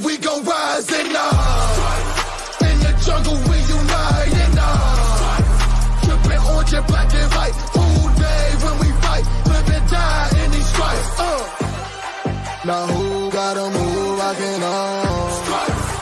we gon' rise and in the jungle we unite and tripping orange and black and white. Whole day when we fight, live and die in these stripes. Now who gotta move, I can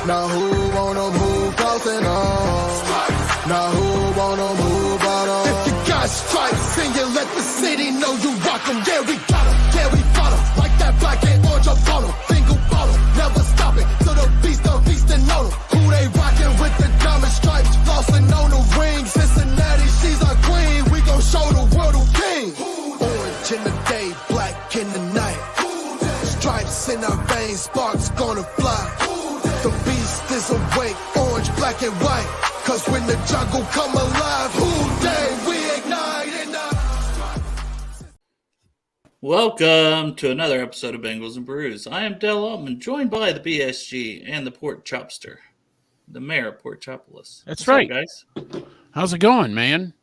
Now who wanna move, crossing Now who wanna move, If you got stripes, then you let the city know you rock 'em. Yeah, we got 'em, yeah, we fought 'em. Like that black and orange up on 'em. Finger ball 'em, never stop it. So the feasting on 'em. Who they rockin' with the diamond stripes, flossing on the ring. Cincinnati, she's our queen. We gon' show the world who king. Orange in the day, black in the night. Stripes in our veins, sparks gonna fly. The beast is awake, orange, black and white. Cause when the jungle come alive, who day we ignite and Welcome to another episode of Bengals and Brews. I am Dell Altman, joined by the BSG and the Pork Chopster, the mayor of Port Chopolis. That's right, guys. How's it going, man?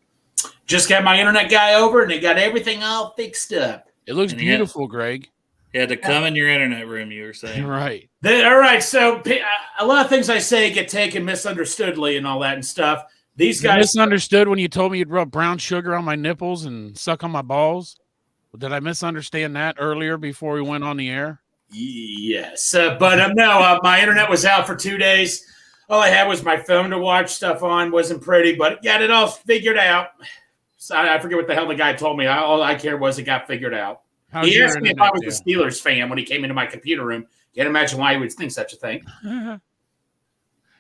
Just got my internet guy over, and they got everything all fixed up. It looks beautiful, Greg. He had to come in your internet room, you were saying. Right. All right, so a lot of things I say get taken misunderstoodly and all that and stuff. These guys misunderstood when you told me you'd rub brown sugar on my nipples and suck on my balls. Did I misunderstand that earlier before we went on the air? Yes, but no, my internet was out for 2 days. All I had was my phone to watch stuff on. Wasn't pretty, but got it all figured out. So I forget what the hell the guy told me. All I cared was it got figured out. He asked me if I was a Steelers fan when he came into my computer room. Can't imagine why he would think such a thing.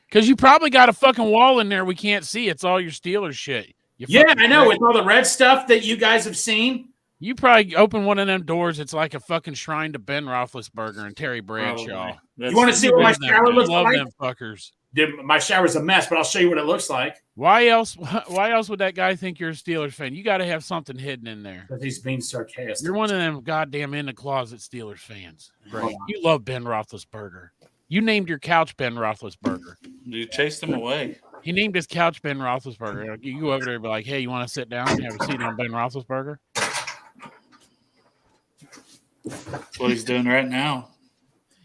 Because you probably got a fucking wall in there we can't see. It's all your Steelers shit. I know. With all the red stuff that you guys have seen. You probably open one of them doors. It's like a fucking shrine to Ben Roethlisberger and Terry Bradshaw. You want to see what my shower looks like? Love them fuckers. Dude, my shower's a mess, but I'll show you what it looks like. Why else would that guy think you're a Steelers fan? You got to have something hidden in there. Because he's being sarcastic. You're one of them goddamn in-the-closet Steelers fans. Right. You love Ben Roethlisberger. You named your couch Ben Roethlisberger. You chased him away. He named his couch Ben Roethlisberger. You go over there and be like, hey, you want to sit down and have a seat on Ben Roethlisberger? That's what he's doing right now.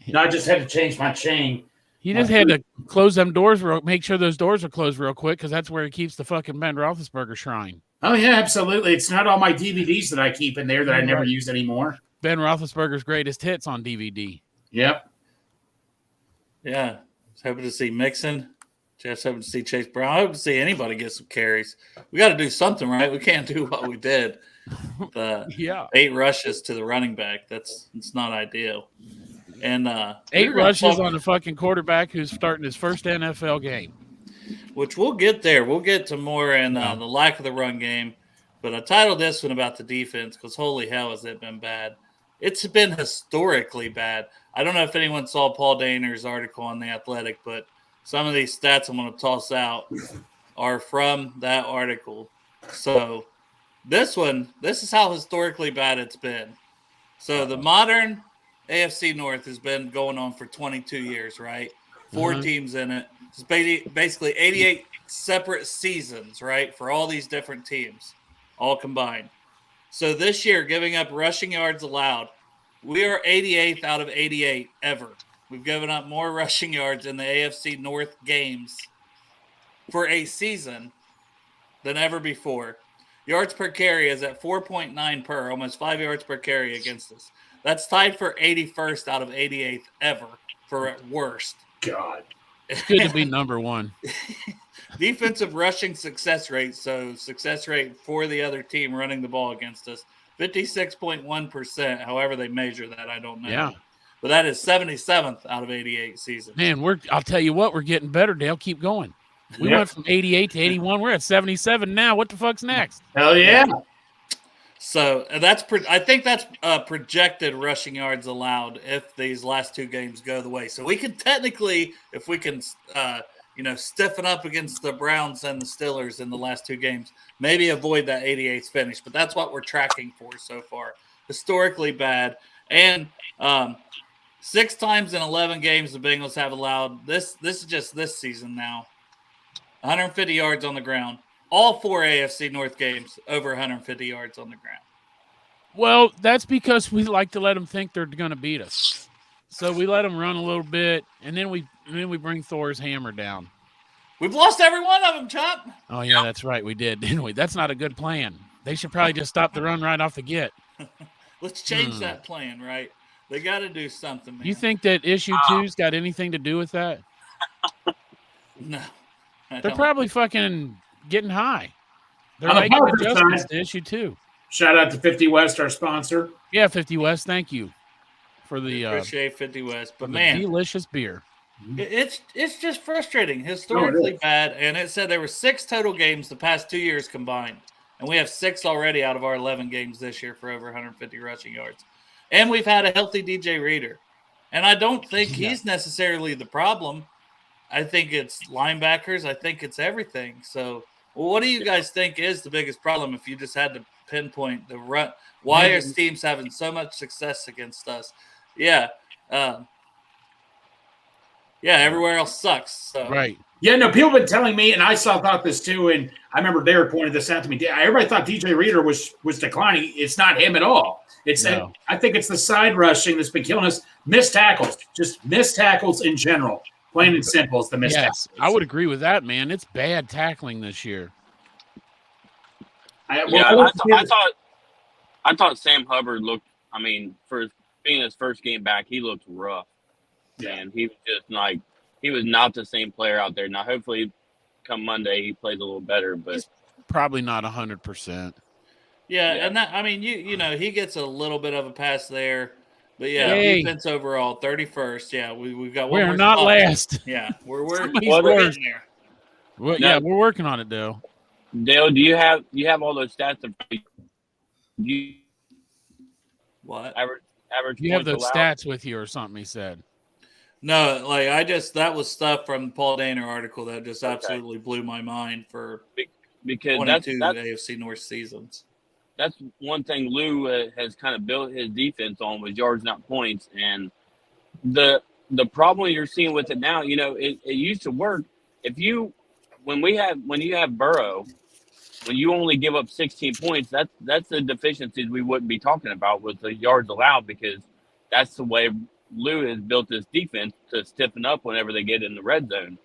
No, I just had to change my chain. He just had to close them doors, make sure those doors are closed real quick, because that's where he keeps the fucking Ben Roethlisberger shrine. Oh, yeah, absolutely. It's not all my DVDs that I keep in there that I never use anymore. Ben Roethlisberger's greatest hits on DVD. Yep. Yeah. Just hoping to see Mixon. Just hoping to see Chase Brown. I hope to see anybody get some carries. We got to do something, right? We can't do what we did. 8 rushes to the running back. It's not ideal. And 8 rushes on the fucking quarterback who's starting his first NFL game. Which we'll get there. We'll get to more in the lack of the run game. But I titled this one about the defense because holy hell has it been bad. It's been historically bad. I don't know if anyone saw Paul Dehner's article on The Athletic, but some of these stats I'm going to toss out are from that article. So this is how historically bad it's been. So the modern AFC North has been going on for 22 years, right? 4 teams in it. It's basically 88 separate seasons, right, for all these different teams, all combined. So this year, giving up rushing yards allowed, we are 88th out of 88 ever. We've given up more rushing yards in the AFC North games for a season than ever before. Yards per carry is at 4.9 per, almost 5 yards per carry against us. That's tied for 81st out of 88th ever for worst. God. It's good to be number one. Defensive rushing success rate, so success rate for the other team running the ball against us, 56.1%. However they measure that, I don't know. Yeah. But that is 77th out of 88 seasons. Man, I'll tell you what, we're getting better, Dale. Keep going. We went from 88 to 81. We're at 77 now. What the fuck's next? Hell yeah. So I think that's projected rushing yards allowed if these last 2 games go the way. So we can technically, if we can, stiffen up against the Browns and the Steelers in the last 2 games, maybe avoid that 88th finish. But that's what we're tracking for so far. Historically bad. And 6 times in 11 games the Bengals have allowed. This is just this season now. 150 yards on the ground. All 4 AFC North games over 150 yards on the ground. Well, that's because we like to let them think they're going to beat us. So we let them run a little bit, and then we bring Thor's hammer down. We've lost every one of them, Chop. Oh yeah, that's right, we did, didn't we? That's not a good plan. They should probably just stop the run right off the get. Let's change that plan, right? They got to do something, man. You think that issue 2's got anything to do with that? No. They're probably fucking getting high. They're On the making positive adjustments side- to issue 2. Shout out to 50 West, our sponsor. Yeah, 50 West, thank you for the appreciate 50 West, but the man, delicious beer. it's just frustrating, historically bad. And it said there were 6 total games the past 2 years combined, and we have 6 already out of our 11 games this year for over 150 rushing yards. And we've had a healthy DJ Reader, and I don't think he's necessarily the problem. I think it's linebackers. I think it's everything. So, what do you guys think is the biggest problem if you just had to pinpoint the run? Why are teams having so much success against us? Yeah. Everywhere else sucks. So. Right. Yeah, no, people have been telling me, and I thought this too, and I remember Derek pointed this out to me. Everybody thought DJ Reader was declining. It's not him at all. I think it's the side rushing that's been killing us. Missed tackles, just missed tackles in general. Plain and simple is the missed tackles. I would agree with that, man. It's bad tackling this year. I thought Sam Hubbard looked. I mean, for being his first game back, he looked rough. Yeah. And he was just like he was not the same player out there. Now, hopefully, come Monday, he plays a little better. But he's probably not 100%. Yeah, and that you know he gets a little bit of a pass there, but defense overall 31st. Yeah, we've got one. We're more not spot. last. Yeah, we're getting there. We're working on it, though. Dale, do you have all those stats? What average? You have those allowed? stats with you or something? He said. No, that was stuff from the Paul Dehner article that just absolutely blew my mind for because 22 that's AFC North seasons. That's one thing Lou has kind of built his defense on was yards, not points. And the problem you're seeing with it now, you know, it used to work. When you have Burrow, when you only give up 16 points, that's the deficiencies we wouldn't be talking about with the yards allowed, because that's the way Lou has built this defense to stiffen up whenever they get in the red zone.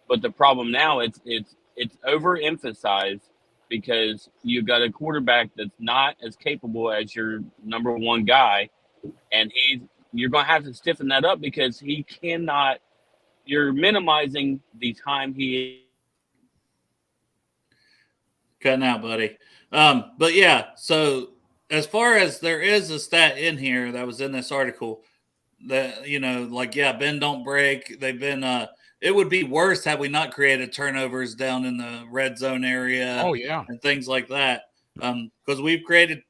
But the problem now it's overemphasized because you've got a quarterback that's not as capable as your number one guy, and you're going to have to stiffen that up because he cannot. You're minimizing the time he. Cutting out, buddy. But yeah, so as far as there is a stat in here that was in this article that, bend don't break. They've been it would be worse had we not created turnovers down in the red zone area. Oh yeah, and things like that. Because we've created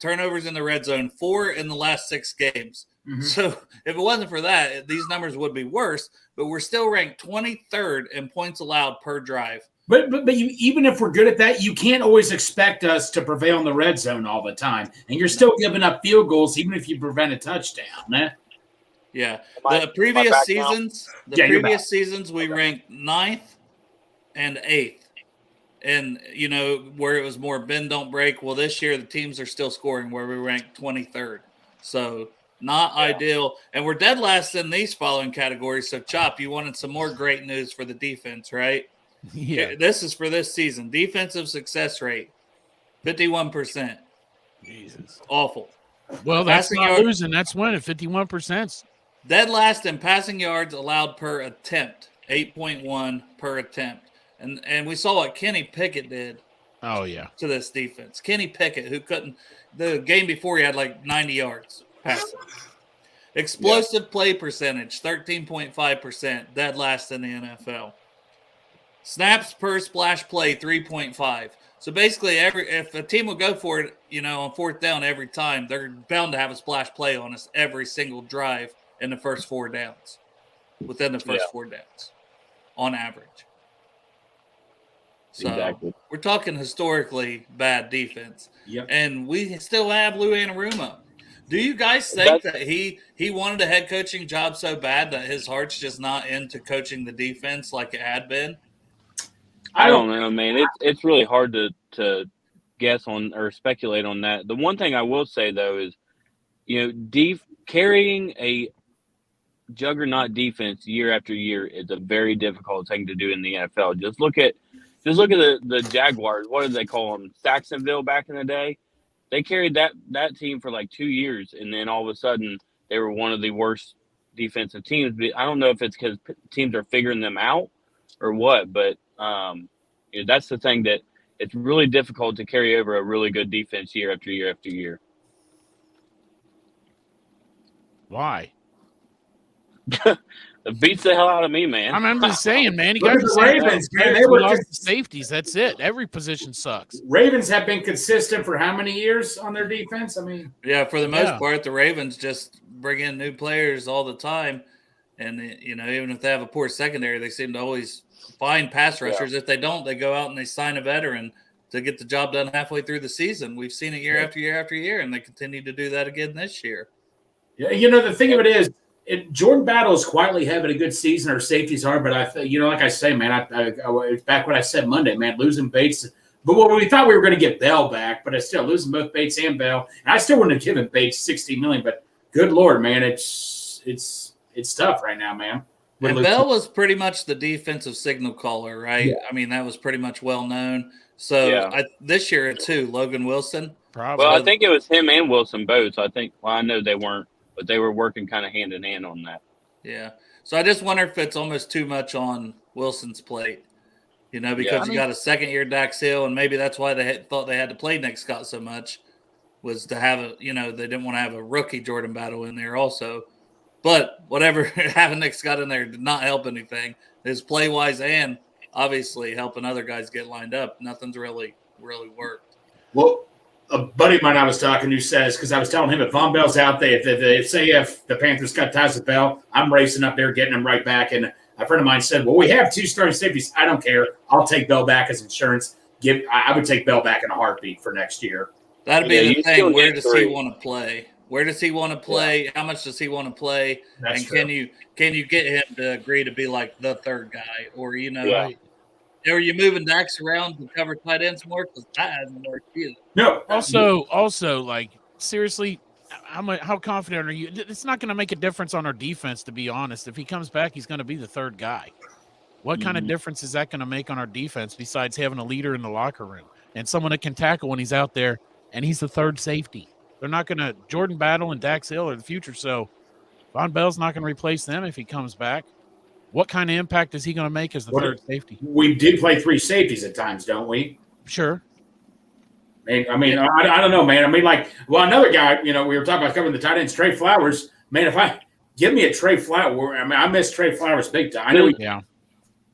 turnovers in the red zone 4 in the last 6 games. Mm-hmm. So if it wasn't for that, these numbers would be worse. But we're still ranked 23rd in points allowed per drive. But even if we're good at that, you can't always expect us to prevail in the red zone all the time. And you're still giving up field goals even if you prevent a touchdown. Eh? Yeah. The previous seasons, we ranked 9th and 8th. And, where it was more bend, don't break. Well, this year the teams are still scoring where we ranked 23rd. So not ideal. And we're dead last in these following categories. So, Chop, you wanted some more great news for the defense, right? Yeah. This is for this season. Defensive success rate, 51%. Jesus. Awful. Well, that's not losing. That's winning. 51%. Dead last in passing yards allowed per attempt, 8.1 per attempt. And we saw what Kenny Pickett did. Oh, yeah. To this defense. Kenny Pickett, who couldn't – the game before he had like 90 yards passing. Explosive play percentage, 13.5%, dead last in the NFL. Snaps per splash play, 3.5. So basically, if a team will go for it, on 4th down every time, they're bound to have a splash play on us every single drive in the first 4 downs, within the first 4 downs, on average. So we're talking historically bad defense. Yep. And we still have Lou Anarumo. Do you guys think that he wanted a head coaching job so bad that his heart's just not into coaching the defense like it had been? I don't know, man. It's really hard to guess on or speculate on that. The one thing I will say though is, carrying a juggernaut defense year after year is a very difficult thing to do in the NFL. Just look at the Jaguars. What did they call them? Saxonville back in the day. They carried that team for like 2 years, and then all of a sudden they were one of the worst defensive teams. But I don't know if it's because teams are figuring them out or what, but that's the thing, that it's really difficult to carry over a really good defense year after year after year. Why? It beats the hell out of me, man. I'm just saying, man. You Look got at the Ravens, man. They were lost the safeties. That's it. Every position sucks. Ravens have been consistent for how many years on their defense? I mean, Yeah, for the most part, the Ravens just bring in new players all the time, and even if they have a poor secondary, they seem to always find pass rushers. If they don't, they go out and they sign a veteran to get the job done halfway through the season. We've seen it year after year after year, and they continue to do that again this year. yeah, the thing of it is, Jordan Battle is quietly having a good season. Our safeties are, but like I say, man, it's back what I said Monday, man, losing Bates. But we thought we were going to get Bell back, but I still losing both Bates and Bell, and I still wouldn't have given Bates $60 million. But good Lord, man, it's tough right now, man. And Bell was pretty much the defensive signal caller, right? Yeah. I mean, that was pretty much well known. So this year too, Logan Wilson. Probably. Well, I think it was him and Wilson both. I think. Well, I know they weren't, but they were working kind of hand in hand on that. Yeah. So I just wonder if it's almost too much on Wilson's plate, because you got a second-year Dax Hill, and maybe that's why they thought they had to play Nick Scott so much, was to have they didn't want to have a rookie Jordan Battle in there also. But whatever, having Nick Scott in there did not help anything. His play-wise and obviously helping other guys get lined up. Nothing's really worked. Well, a buddy of mine I was talking to says, because I was telling him if Von Bell's out there, if the Panthers got ties with Bell, I'm racing up there, getting him right back. And a friend of mine said, well, we have 2 starting safeties. I don't care. I'll take Bell back as insurance. I would take Bell back in a heartbeat for next year. That'd be the thing. Where does he want to play? Where does he want to play? Yeah. How much does he want to play? That's and true. Can you get him to agree to be like the third guy, or are you moving Dax around to cover tight ends more? Because that hasn't worked either. No. Also, like, seriously, how confident are you? It's not going to make a difference on our defense, to be honest. If he comes back, he's going to be the third guy. What kind of difference is that going to make on our defense besides having a leader in the locker room and someone that can tackle when he's out there and he's the third safety? They're not going to – Jordan Battle and Dax Hill are the future, so Von Bell's not going to replace them if he comes back. What kind of impact is he going to make as the third safety? We did play 3 safeties at times, don't we? Sure. I mean, I don't know, man. I mean, another guy, we were talking about covering the tight ends, Trey Flowers. Man, give me a Trey Flowers. I mean, I miss Trey Flowers big time. I know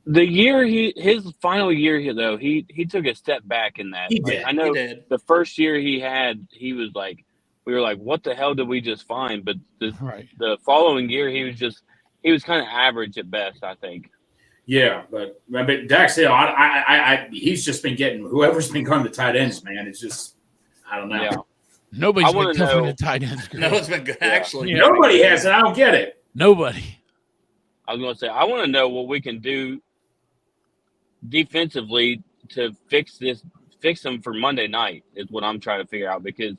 The year his final year here, though, he took a step back in that. He did. I know He did. The first year he was like, we were like, what the hell did we just find? But the following year, he was kind of average at best, I think. Yeah, but Dax Hill, he's just been getting whoever's been going to tight ends, man. It's just, I don't know. Yeah. Nobody's been covering the tight ends. No, it's been good, actually. Yeah. Nobody has it. I don't get it. Nobody. I was going to say, I want to know what we can do defensively to fix them for Monday night is what I'm trying to figure out, because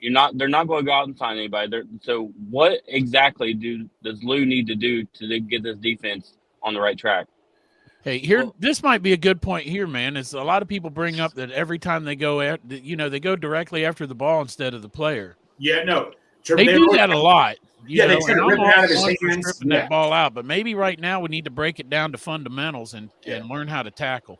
they're not going to go out and sign anybody. So what exactly does Lou need to do to get this defense on the right track? Hey, this might be a good point here, man. Is a lot of people bring up that every time they go they go directly after the ball instead of the player. Yeah, no. They do that a lot. They try to rip it out of his hands. Stripping that ball out, but maybe right now we need to break it down to fundamentals and learn how to tackle.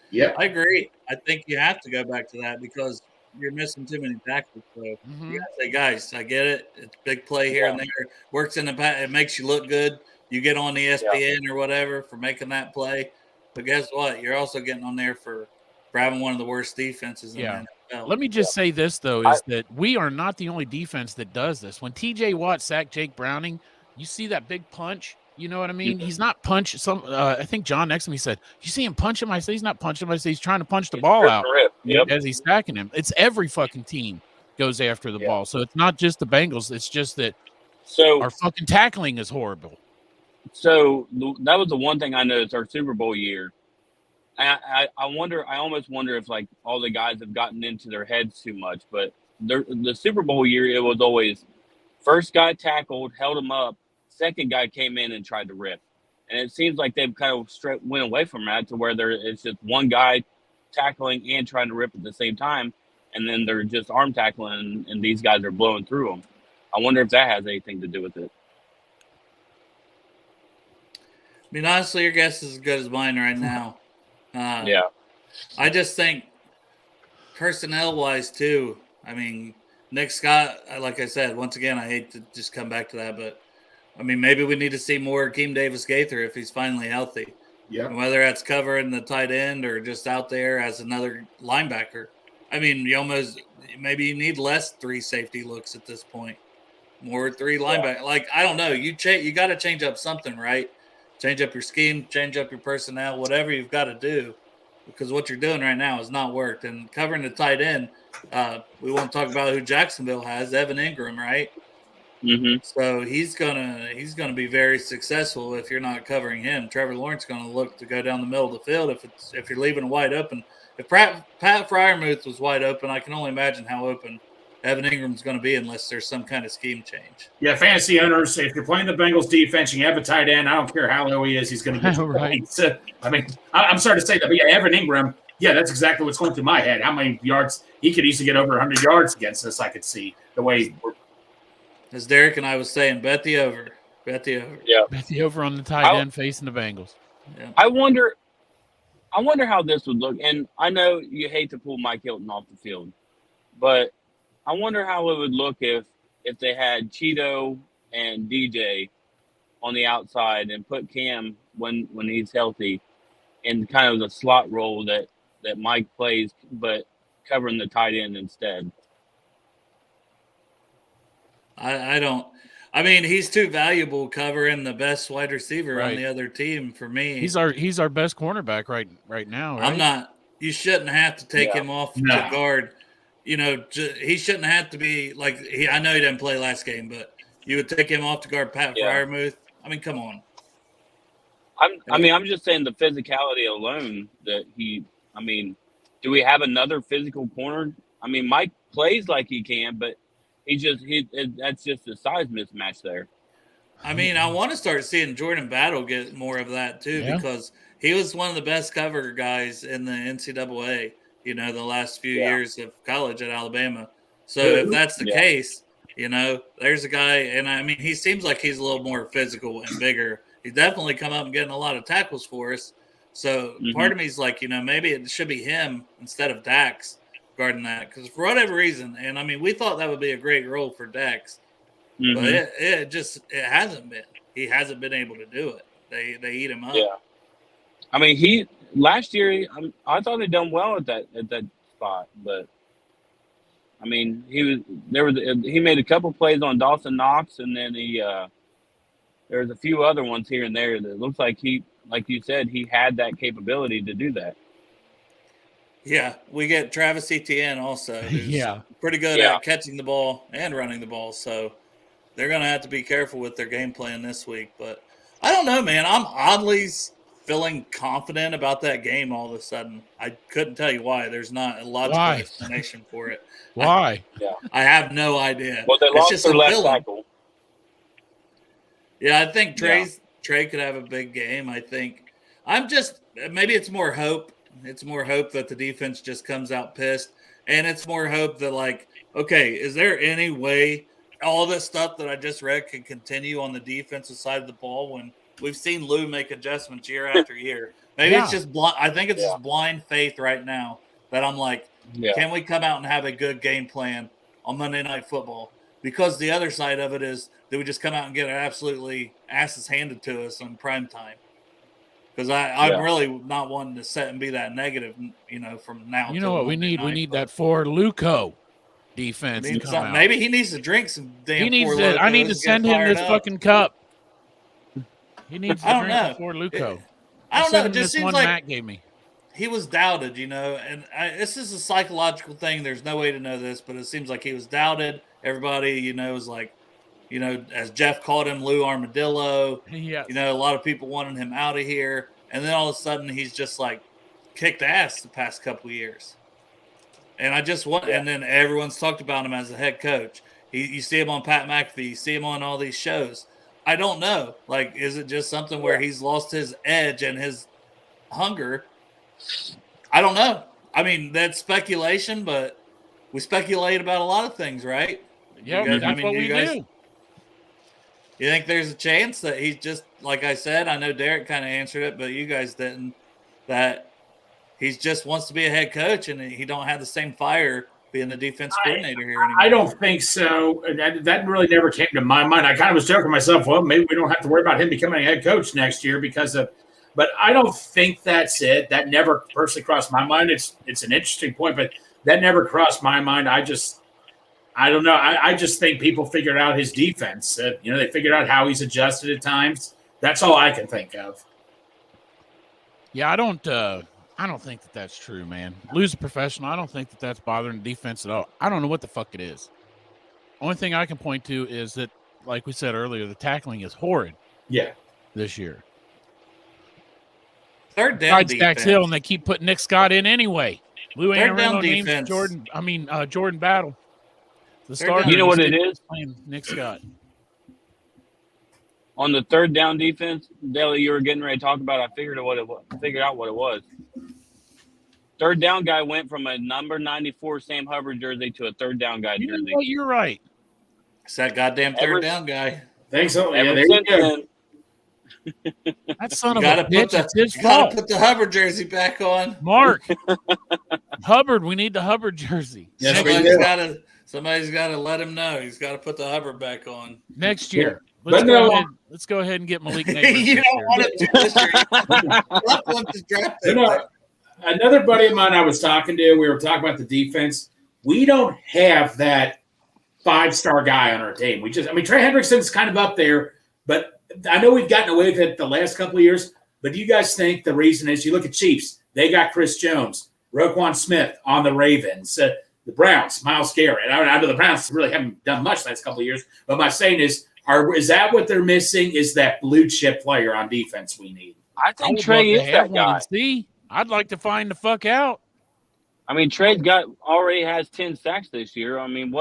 Yeah, I agree. I think you have to go back to that because you're missing too many tackles. So you gotta say, guys, I get it. It's a big play here and there. Works in the back. It makes you look good. You get on ESPN or whatever for making that play. But guess what? You're also getting on there for having one of the worst defenses in the NFL. Let me just say this, though, is that we are not the only defense that does this. When T.J. Watt sacked Jake Browning, you see that big punch. You know what I mean? He's not punch. I think John next to me said, you see him punch him? I say he's not punching him. I say he's trying to punch the ball out as he's sacking him. It's every fucking team goes after the ball. So it's not just the Bengals. It's just that our fucking tackling is horrible. So that was the one thing I noticed our Super Bowl year. I almost wonder if like all the guys have gotten into their heads too much, but the Super Bowl year, it was always first guy tackled, held him up, second guy came in and tried to rip. And it seems like they've kind of went away from that to where it's just one guy tackling and trying to rip at the same time. And then they're just arm tackling, and these guys are blowing through them. I wonder if that has anything to do with it. I mean, honestly, your guess is as good as mine right now. Yeah. I just think personnel-wise, too, I mean, Nick Scott, like I said, once again, I hate to just come back to that, but, I mean, maybe we need to see more Akeem Davis-Gaither if he's finally healthy. Yeah. And whether that's covering the tight end or just out there as another linebacker. I mean, maybe you need less 3 safety looks at this point. More 3 linebacker. Like, I don't know. You got to change up something, right? Change up your scheme, change up your personnel, whatever you've got to do, because what you're doing right now has not worked. And covering the tight end, we won't talk about who Jacksonville has, Evan Ingram, right? Mm-hmm. So he's gonna be very successful if you're not covering him. Trevor Lawrence gonna look to go down the middle of the field if you're leaving it wide open. If Pat Freiermuth was wide open, I can only imagine how open Evan Ingram's going to be unless there's some kind of scheme change. Yeah, fantasy owners, if you're playing the Bengals defense and you have a tight end, I don't care how low he is, he's going to get points. I mean, I'm sorry to say that, but yeah, Evan Ingram, yeah, that's exactly what's going through my head. How many yards he could easily get over 100 yards against us, I could see the way we're. As Derek and I was saying, bet the over. Bet the over. Yeah. Bet the over on the tight end facing the Bengals. Yeah. I wonder how this would look. And I know you hate to pull Mike Hilton off the field, but I wonder how it would look if they had Cheeto and DJ on the outside and put Cam when he's healthy in kind of the slot role that Mike plays, but covering the tight end instead. I don't. I mean, he's too valuable covering the best wide receiver on the other team for me. He's our best cornerback right now. Right? I'm not. You shouldn't have to take him off to guard. You know, he shouldn't have to be like I know he didn't play last game, but you would take him off to guard Pat Freiermuth. I mean, come on. I'm just saying the physicality alone that I mean, do we have another physical corner? I mean, Mike plays like he can, but that's just a size mismatch there. I mean, I want to start seeing Jordan Battle get more of that too, because he was one of the best cover guys in the NCAA. You know, the last few years of college at Alabama. So if that's the case, you know, there's a guy, and I mean, he seems like he's a little more physical and bigger. He's definitely come up and getting a lot of tackles for us. So part of me is like, you know, maybe it should be him instead of Dax guarding that, because for whatever reason, and I mean, we thought that would be a great role for Dax, but it hasn't been. He hasn't been able to do it. They eat him up. Yeah. I mean, last year, I thought he'd done well at that spot, but I mean, he made a couple plays on Dawson Knox, and then there was a few other ones here and there that looks like like you said, he had that capability to do that. Yeah, we get Travis Etienne also, who's pretty good at catching the ball and running the ball, so they're going to have to be careful with their game plan this week. But I don't know, man. I'm oddly feeling confident about that game all of a sudden. I couldn't tell you why. There's not a logical explanation for it. Why? I have no idea. Well, they lost their left tackle. Yeah, I think Trey could have a big game. I think maybe it's more hope. It's more hope that the defense just comes out pissed. And it's more hope that, like, okay, is there any way all this stuff that I just read can continue on the defensive side of the ball when we've seen Lou make adjustments year after year? Maybe it's just blind. I think it's just blind faith right now that I'm like, can we come out and have a good game plan on Monday Night Football? Because the other side of it is, do we just come out and get absolutely asses handed to us on prime time? Because I'm really not wanting to set and be that negative, you know, from now. You know what we need? We need that for Luco defense. Maybe he needs to drink some damn. He needs to. I need to send him this fucking cup. He needs to drink for Luco. I don't know. It just this seems one like Matt gave me. He was doubted, you know, and this is a psychological thing. There's no way to know this, but it seems like he was doubted. Everybody, you know, was like, you know, as Jeff called him, Lou Armadillo. Yes. You know, a lot of people wanted him out of here. And then all of a sudden he's just like kicked ass the past couple of years. And and then everyone's talked about him as a head coach. You see him on Pat McAfee, you see him on all these shows. I don't know. Like, is it just something where he's lost his edge and his hunger? I don't know. I mean, that's speculation, but we speculate about a lot of things, right? Yeah, that's what we do. You think there's a chance that he's just, like I said, I know Derek kind of answered it, but you guys didn't, that he just wants to be a head coach and he don't have the same fire being the defense coordinator here anymore? I don't think so. That really never came to my mind. I kind of was joking myself, well, maybe we don't have to worry about him becoming a head coach next year because of – but I don't think that's it. That never personally crossed my mind. It's an interesting point, but that never crossed my mind. I don't know. I just think people figured out his defense. They figured out how he's adjusted at times. That's all I can think of. Yeah, I don't think that that's true, man. Lou's a professional. I don't think that that's bothering the defense at all. I don't know what the fuck it is. Only thing I can point to is that, like we said earlier, the tackling is horrid. Yeah, this year. Third down defense. Dax Hill, and they keep putting Nick Scott in anyway. Lou Anarumo names Jordan Battle. The starter. You know what it is? Playing Nick Scott. On the third down defense, Daly, you were getting ready to talk about. I figured out what it was. Third down guy went from a number 94 Sam Hubbard jersey to a third down guy jersey. You know what? You're right. It's that goddamn third down guy. Thanks so. Yeah, there you go. That son of a bitch. It's his fault. Gotta put the Hubbard jersey back on, Mark. Hubbard, we need the Hubbard jersey. Yes, somebody's got to let him know. He's got to put the Hubbard back on next year. Yeah. Let's go ahead and get Malik Neighbors. You don't want it to. Another buddy of mine I was talking to, we were talking about the defense. We don't have that 5-star guy on our team. Trey Hendrickson's kind of up there, but I know we've gotten away with it the last couple of years. But do you guys think the reason is you look at Chiefs, they got Chris Jones, Roquan Smith on the Ravens, the Browns, Myles Garrett. I know the Browns really haven't done much the last couple of years, but my saying is that what they're missing is that blue chip player on defense we need? I think Trey is that guy. See, I'd like to find the fuck out. I mean, Trey's already has 10 sacks this year. I mean,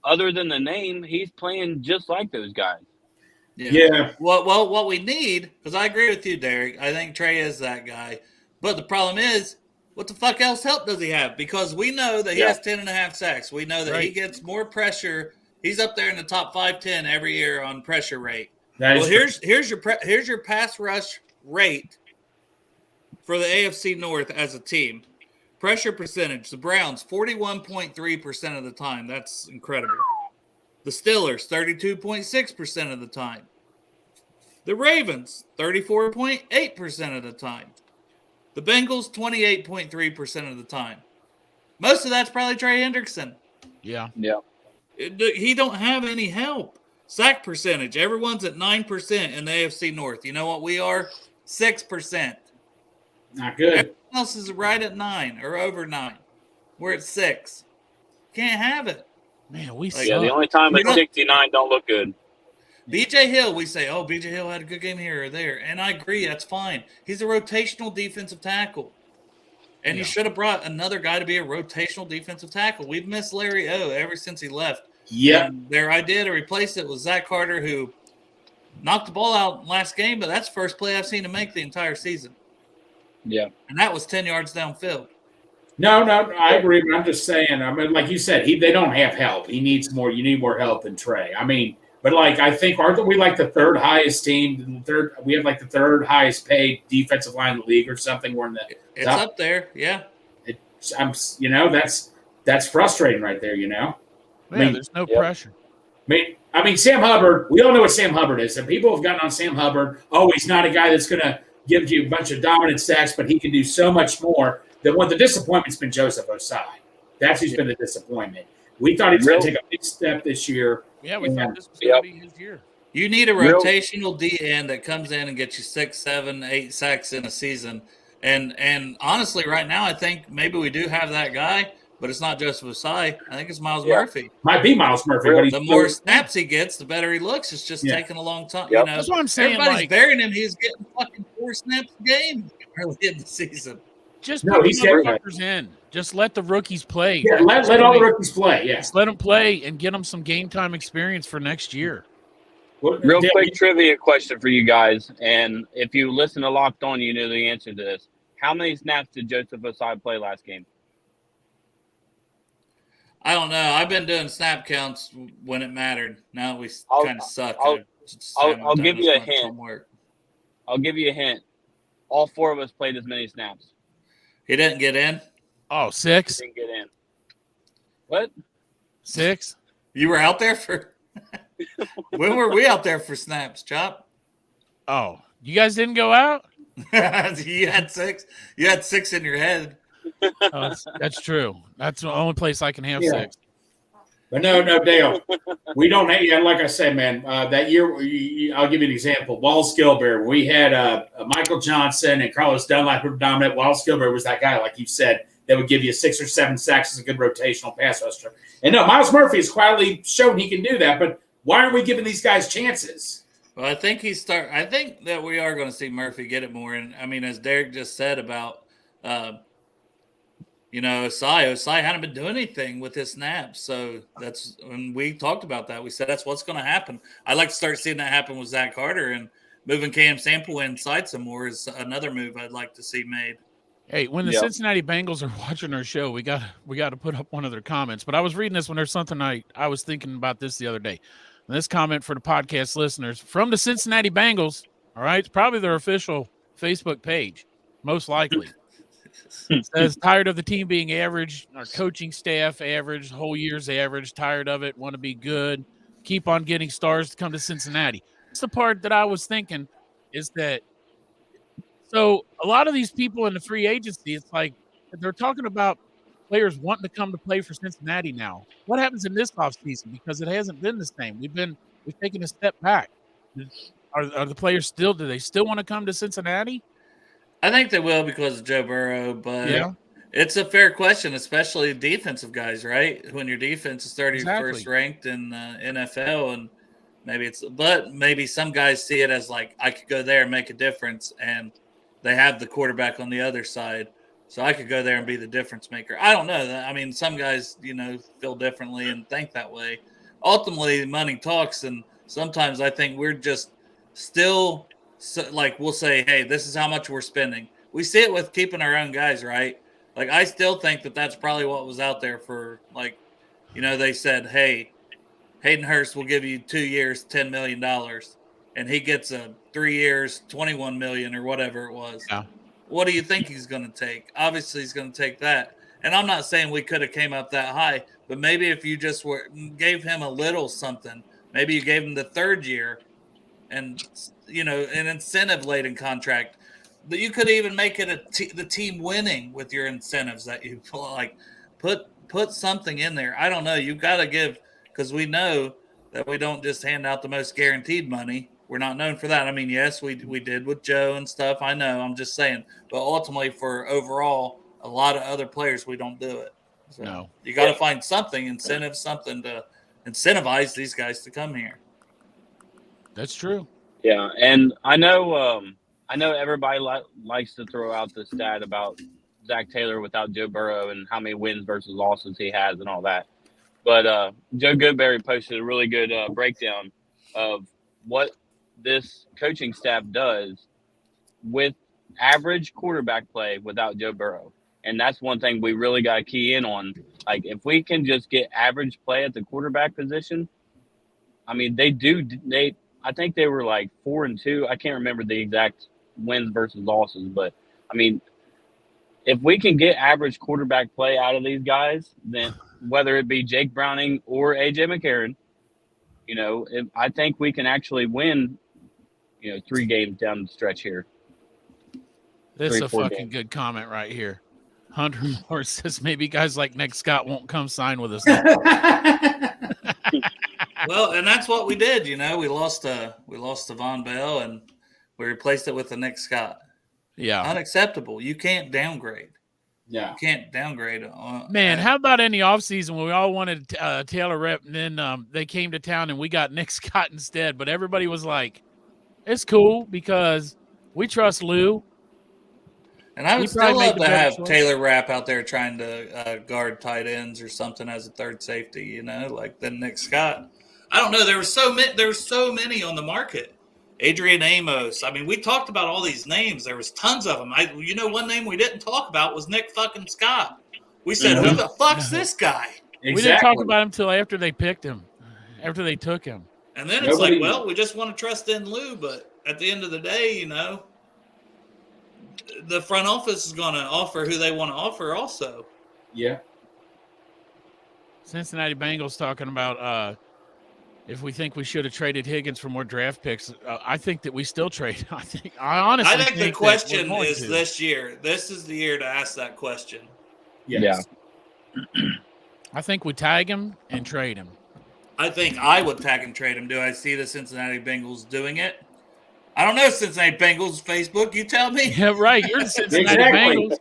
other than the name, he's playing just like those guys. Yeah. Well, what we need, because I agree with you, Derek. I think Trey is that guy. But the problem is, what the fuck else help does he have? Because we know that he has 10.5 sacks. We know that he gets more pressure. He's up there in the top 5-10 every year on pressure rate. Here's your pass rush rate for the AFC North as a team. Pressure percentage, the Browns, 41.3% of the time. That's incredible. The Steelers, 32.6% of the time. The Ravens, 34.8% of the time. The Bengals, 28.3% of the time. Most of that's probably Trey Hendrickson. Yeah. He don't have any help. Sack percentage, everyone's at 9% in the AFC North. You know what we are? 6%. Not good. Everyone else is right at 9 or over 9. We're at 6. Can't have it. Man, we suck. Yeah, the only time at 69 don't look good. BJ Hill, we say, BJ Hill had a good game here or there. And I agree, that's fine. He's a rotational defensive tackle. And you should have brought another guy to be a rotational defensive tackle. We've missed Larry O ever since he left. Yeah. Their idea to replace it was Zach Carter, who knocked the ball out last game, but that's the first play I've seen him make the entire season. Yeah. And that was 10 yards downfield. No, I agree. But I'm just saying, like you said, they don't have help. He needs more. You need more help than Trey. But I think, aren't we like the third highest team? We have like the third highest paid defensive line in the league or something. We're in the It's up there, yeah. That's frustrating right there. Yeah, there's no pressure. Sam Hubbard. We all know what Sam Hubbard is, and people have gotten on Sam Hubbard. Oh, he's not a guy that's going to give you a bunch of dominant sacks, but he can do so much more. The disappointment's been Joseph Osai. That's who's been the disappointment. We thought he was going to take a big step this year. Yeah, we thought this was going to be his year. You need a rotational D-end that comes in and gets you 6, 7, 8 sacks in a season. And honestly, right now, I think maybe we do have that guy, but it's not Joseph Osai. I think it's Miles Murphy. Might be Miles Murphy. The more snaps he gets, the better he looks. It's just taking a long time. Yep. That's what I'm saying. Everybody's burying him. He's getting fucking 4 snaps a game early in the season. Just No, put he the said- motherfuckers in. Just let the rookies play. Yeah, let all the rookies play. Yeah. Just let them play and get them some game time experience for next year. Real quick trivia question for you guys, and if you listen to Locked On, you know the answer to this. How many snaps did Joseph Osai play last game? I don't know. I've been doing snap counts when it mattered. Now that we kind of suck. I'll give you a hint. I'll give you a hint. All four of us played as many snaps. He didn't get in? Oh, 6? He didn't get in. What? 6? You were out there for – when were we out there for snaps, Chop? Oh, you guys didn't go out? You had 6? You had 6 in your head. Oh, that's true. That's the only place I can have 6. But no, Dale. We don't have, yeah, like I said, man, that year, I'll give you an example. Wallace Gilbert, we had Michael Johnson and Carlos Dunlap who were dominant. Wallace Gilbert was that guy, like you said, that would give you 6 or 7 sacks as a good rotational pass rusher. And no, Miles Murphy has quietly shown he can do that, but why aren't we giving these guys chances? Well, I think I think that we are going to see Murphy get it more. And, I mean, as Derek just said about Osai hadn't been doing anything with his snaps. So that's when we talked about that. We said that's what's going to happen. I'd like to start seeing that happen with Zach Carter, and moving Cam Sample inside some more is another move I'd like to see made. Hey, when the Cincinnati Bengals are watching our show, we got to put up one of their comments. But I was reading this when there's something I was thinking about this the other day. And this comment for the podcast listeners from the Cincinnati Bengals. All right, it's probably their official Facebook page, most likely. It says, tired of the team being average, our coaching staff average, whole year's average, tired of it, want to be good, keep on getting stars to come to Cincinnati. That's the part that I was thinking is that, so a lot of these people in the free agency, it's like they're talking about players wanting to come to play for Cincinnati now. What happens in this offseason? Because it hasn't been the same. We've taken a step back. Are the players do they still want to come to Cincinnati? I think they will because of Joe Burrow, but it's a fair question, especially defensive guys, right? When your defense is 31st ranked in the NFL, and maybe some guys see it as like, I could go there and make a difference, and they have the quarterback on the other side, so I could go there and be the difference maker. I don't know. I mean, some guys, feel differently and think that way. Ultimately, money talks, and sometimes I think we're just still – so, like, we'll say, hey, this is how much we're spending. We see it with keeping our own guys, right? Like, I still think that that's probably what was out there for, like, they said, hey, Hayden Hurst will give you 2 years, $10 million, and he gets 3 years, $21 million or whatever it was. Yeah. What do you think he's going to take? Obviously, he's going to take that. And I'm not saying we could have came up that high, but maybe if you just gave him a little something, maybe you gave him the third year and – an incentive-laden contract. But you could even make it the team winning with your incentives that you like. Put something in there. I don't know. You've got to give, because we know that we don't just hand out the most guaranteed money. We're not known for that. I mean, yes, we did with Joe and stuff. I know. I'm just saying. But ultimately, for overall, a lot of other players, we don't do it. So no. You got to find something to incentivize these guys to come here. That's true. Yeah, and I know everybody likes to throw out the stat about Zach Taylor without Joe Burrow and how many wins versus losses he has and all that. But Joe Goodberry posted a really good breakdown of what this coaching staff does with average quarterback play without Joe Burrow. And that's one thing we really got to key in on. Like, if we can just get average play at the quarterback position, I mean, I think they were like 4-2. I can't remember the exact wins versus losses, but I mean, if we can get average quarterback play out of these guys, then whether it be Jake Browning or AJ McCarron, I think we can actually win, 3 games down the stretch here. This is a fucking good comment right here. Hunter Moore says maybe guys like Nick Scott won't come sign with us. Well, and that's what we did. We lost to Von Bell, and we replaced it with the Nick Scott. Yeah, unacceptable. You can't downgrade. Yeah, you can't downgrade. Man, how about in the offseason when we all wanted Taylor Rep, and then they came to town and we got Nick Scott instead? But everybody was like, "It's cool because we trust Lou." And I would He still probably made love the to better have choice. Taylor Rapp out there trying to guard tight ends or something as a third safety, like than Nick Scott. I don't know. There were so many on the market. Adrian Amos. I mean, we talked about all these names. There was tons of them. One name we didn't talk about was Nick fucking Scott. We said, who the fuck's this guy? Exactly. We didn't talk about him until after they picked him, after they took him. And then it's like, well, we just want to trust in Lou, but at the end of the day, the front office is going to offer who they want to offer also. Yeah. Cincinnati Bengals talking about if we think we should have traded Higgins for more draft picks. I think that we still trade. I honestly think the question is this year. This is the year to ask that question. Yes. Yeah. I think we tag him and trade him. I think I would tag and trade him. Do I see the Cincinnati Bengals doing it? I don't know, Cincinnati Bengals Facebook. You tell me. Yeah, right. You're the Cincinnati Bengals.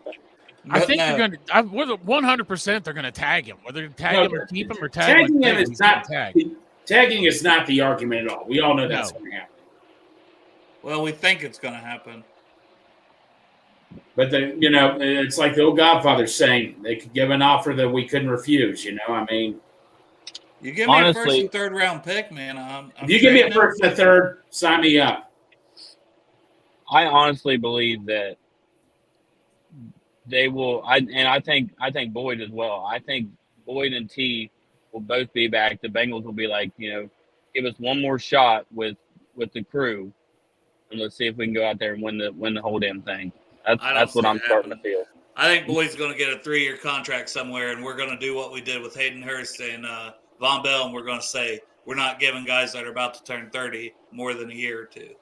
I think they're going to. We're 100%. They're going to tag him. Whether to tag him or keep him or tag him. Tagging him is not tagging is not the argument at all. We all know that's going to happen. Well, we think it's going to happen. But it's like the old Godfather saying, they could give an offer that we couldn't refuse. I mean, you give me a first and third round pick, man. If you give me a first and a third, sign me up. I honestly believe that they will. I think Boyd as well. I think Boyd and T will both be back. The Bengals will be like, give us one more shot with the crew, and let's see if we can go out there and win the whole damn thing. That's what I'm starting to feel. I think Boyd's going to get a 3-year contract somewhere, and we're going to do what we did with Hayden Hurst and Von Bell, and we're going to say we're not giving guys that are about to turn 30 more than a year or two.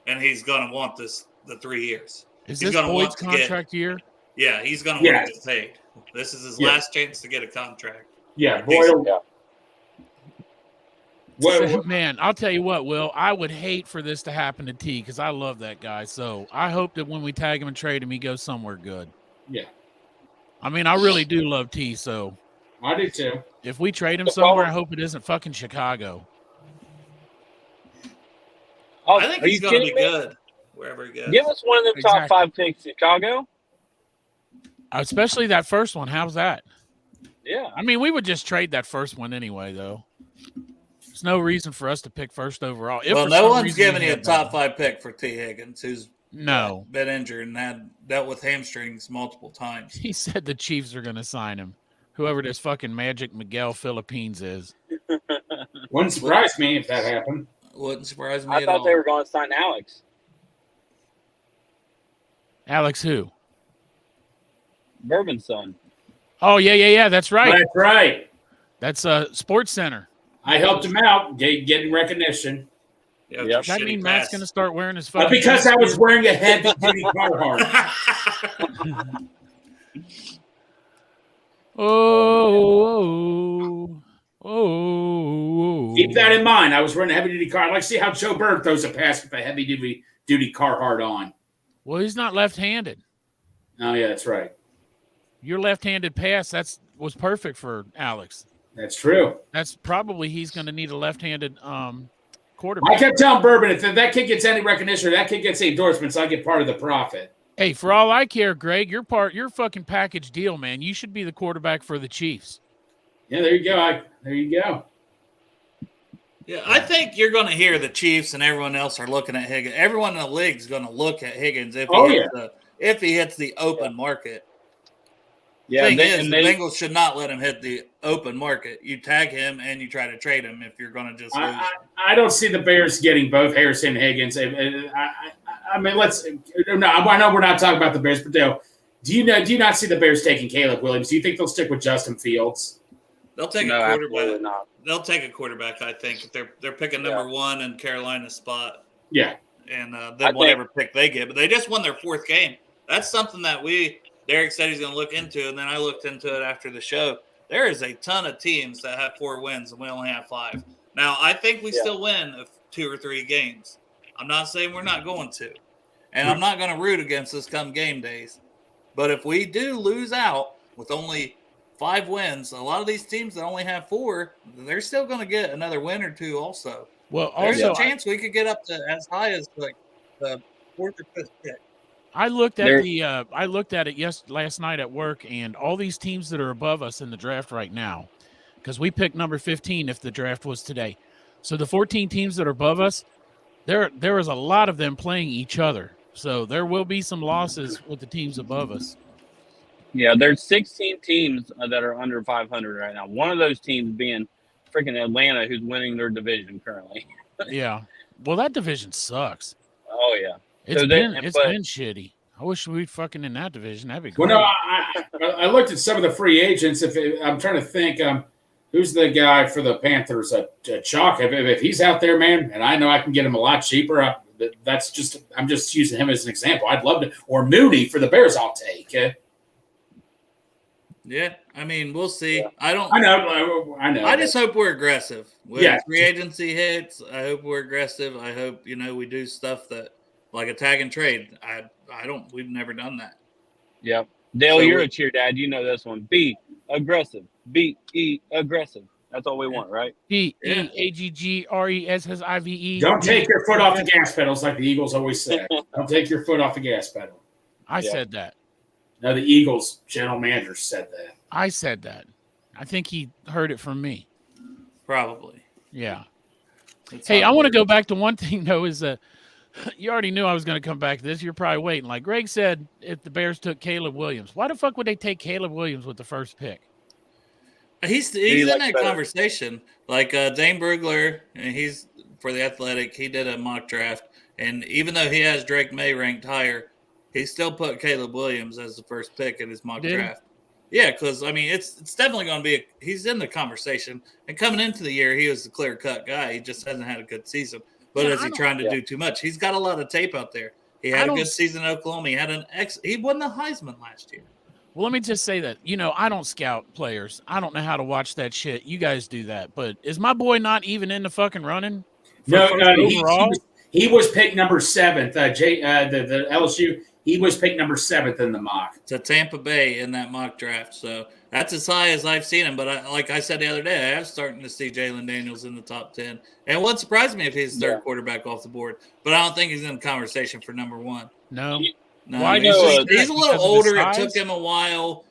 And he's going to want the 3 years. Is this Boyd's contract year? Yeah, he's going to want to get paid. This is his last chance to get a contract. Yeah, Boyd. Man, I'll tell you what, Will. I would hate for this to happen to T because I love that guy. So I hope that when we tag him and trade him, he goes somewhere good. Yeah. I mean, I really do love T. So I do too. If we trade him somewhere, I hope it isn't fucking Chicago. Oh, I think he's going to be good wherever he goes. Give us one of them top 5 picks, Chicago. Especially that first one. How's that? Yeah. I mean, we would just trade that first one anyway, though. There's no reason for us to pick first overall. Well, no one's giving you a top 5 pick for T. Higgins, who's been injured and had dealt with hamstrings multiple times. He said the Chiefs are going to sign him. Whoever this fucking Magic Miguel Philippines is. Wouldn't surprise me if that happened. Wouldn't surprise me I at all. thought they were going to sign Alex. Alex who? Bourbon's son. Oh, yeah. That's right. That's right. That's Sports Center. I helped him out getting recognition. Yep. Does that mean Matt's going to start wearing his fucking because I was wearing a heavy-duty Carhartt. Oh. Keep that in mind. I was wearing a heavy-duty Carhartt. I'd like to see how Joe Bird throws a pass with a heavy-duty Carhartt on. Well, he's not left-handed. Oh, yeah, that's right. Your left-handed pass, was perfect for Alex. That's true. That's probably he's going to need a left-handed quarterback. I kept telling Bourbon, if that kid gets any recognition or that kid gets any endorsements, I get part of the profit. Hey, for all I care, Greg, you're fucking package deal, man. You should be the quarterback for the Chiefs. Yeah, there you go. There you go. Yeah, I think you're going to hear the Chiefs and everyone else are looking at Higgins. Everyone in the league is going to look at Higgins if he hits the open market. Yeah, the Bengals should not let him hit the open market. You tag him and you try to trade him if you're going to just lose. I don't see the Bears getting both Harrison and Higgins. I mean, I know we're not talking about the Bears, but do you not see the Bears taking Caleb Williams? Do you think they'll stick with Justin Fields? They'll take a quarterback. Not. They'll take a quarterback, I think. They're picking number 1 in Carolina's spot. Yeah. And then whatever pick they get. But they just won their 4th game. That's something that Derek said he's going to look into, and then I looked into it after the show. There is a ton of teams that have 4 wins, and we only have 5. Now, I think we still win 2 or 3 games. I'm not saying we're not going to. And I'm not going to root against us come game days. But if we do lose out with only 5 wins, a lot of these teams that only have 4, they're still going to get another win or 2 also. Well, there's a chance we could get up to as high as like the 4th or 5th pick. I looked at it last night at work, and all these teams that are above us in the draft right now, because we picked number 15 if the draft was today. So the 14 teams that are above us, there is a lot of them playing each other. So there will be some losses with the teams above us. Yeah, there's 16 teams that are under 500 right now. One of those teams being freaking Atlanta, who's winning their division currently. Yeah. Well, that division sucks. Oh yeah, It's So been they- it's but- been shitty. I wish we'd fucking in that division. That'd be Well, great. no, I looked at some of the free agents. I'm trying to think, who's the guy for the Panthers? Chalk. If he's out there, man, and I know I can get him a lot cheaper. I'm just using him as an example. I'd love to. Or Mooney for the Bears, I'll take. Yeah, I mean, we'll see. Yeah. I don't. I know. I just hope we're aggressive. When Yeah. free agency hits, I hope we're aggressive. I hope we do stuff that like a tag and trade. I don't. We've never done that. Yep. Dale, So you're we- a cheer dad. You know this one. Be aggressive. Be aggressive. That's all we want, right? DEAGGRESSIVE. Don't take your foot off the gas pedals, like the Eagles always say. Don't take your foot off the gas pedal. I Yeah. said that. No, the Eagles general manager said that. I said that. I think he heard it from me. Probably. Yeah. That's Hey, how I it want to works. go back to one thing, though, is that you already knew I was going to come back to this. You're probably waiting. Like Greg said, if the Bears took Caleb Williams, why the fuck would they take Caleb Williams with the first pick? He's he in likes that better? conversation. Like Dane Brugler, and he's for the Athletic. He did a mock draft, and even though he has Drake May ranked higher, he still put Caleb Williams as the first pick in his mock Did he? draft. Yeah, because I mean, it's definitely going to be. He's in the conversation, and coming into the year, he was the clear cut guy. He just hasn't had a good season. But Yeah, is he trying to do too much? He's got a lot of tape out there. He I had a don't good s- season in Oklahoma. He had he won the Heisman last year. Well, let me just say that, I don't scout players. I don't know how to watch that shit. You guys do that. But is my boy not even in the fucking running? for No, first no, overall? he was picked number 7th. The LSU, he was picked number 7th in the mock. To Tampa Bay in that mock draft. So that's as high as I've seen him. But like I said the other day, I am starting to see Jalen Daniels in the top 10. And it wouldn't surprise me if he's third quarterback off the board. But I don't think he's in the conversation for number one. No. No, Why he's, do you just- think he's that? a little Because of his older. It took size? him a while.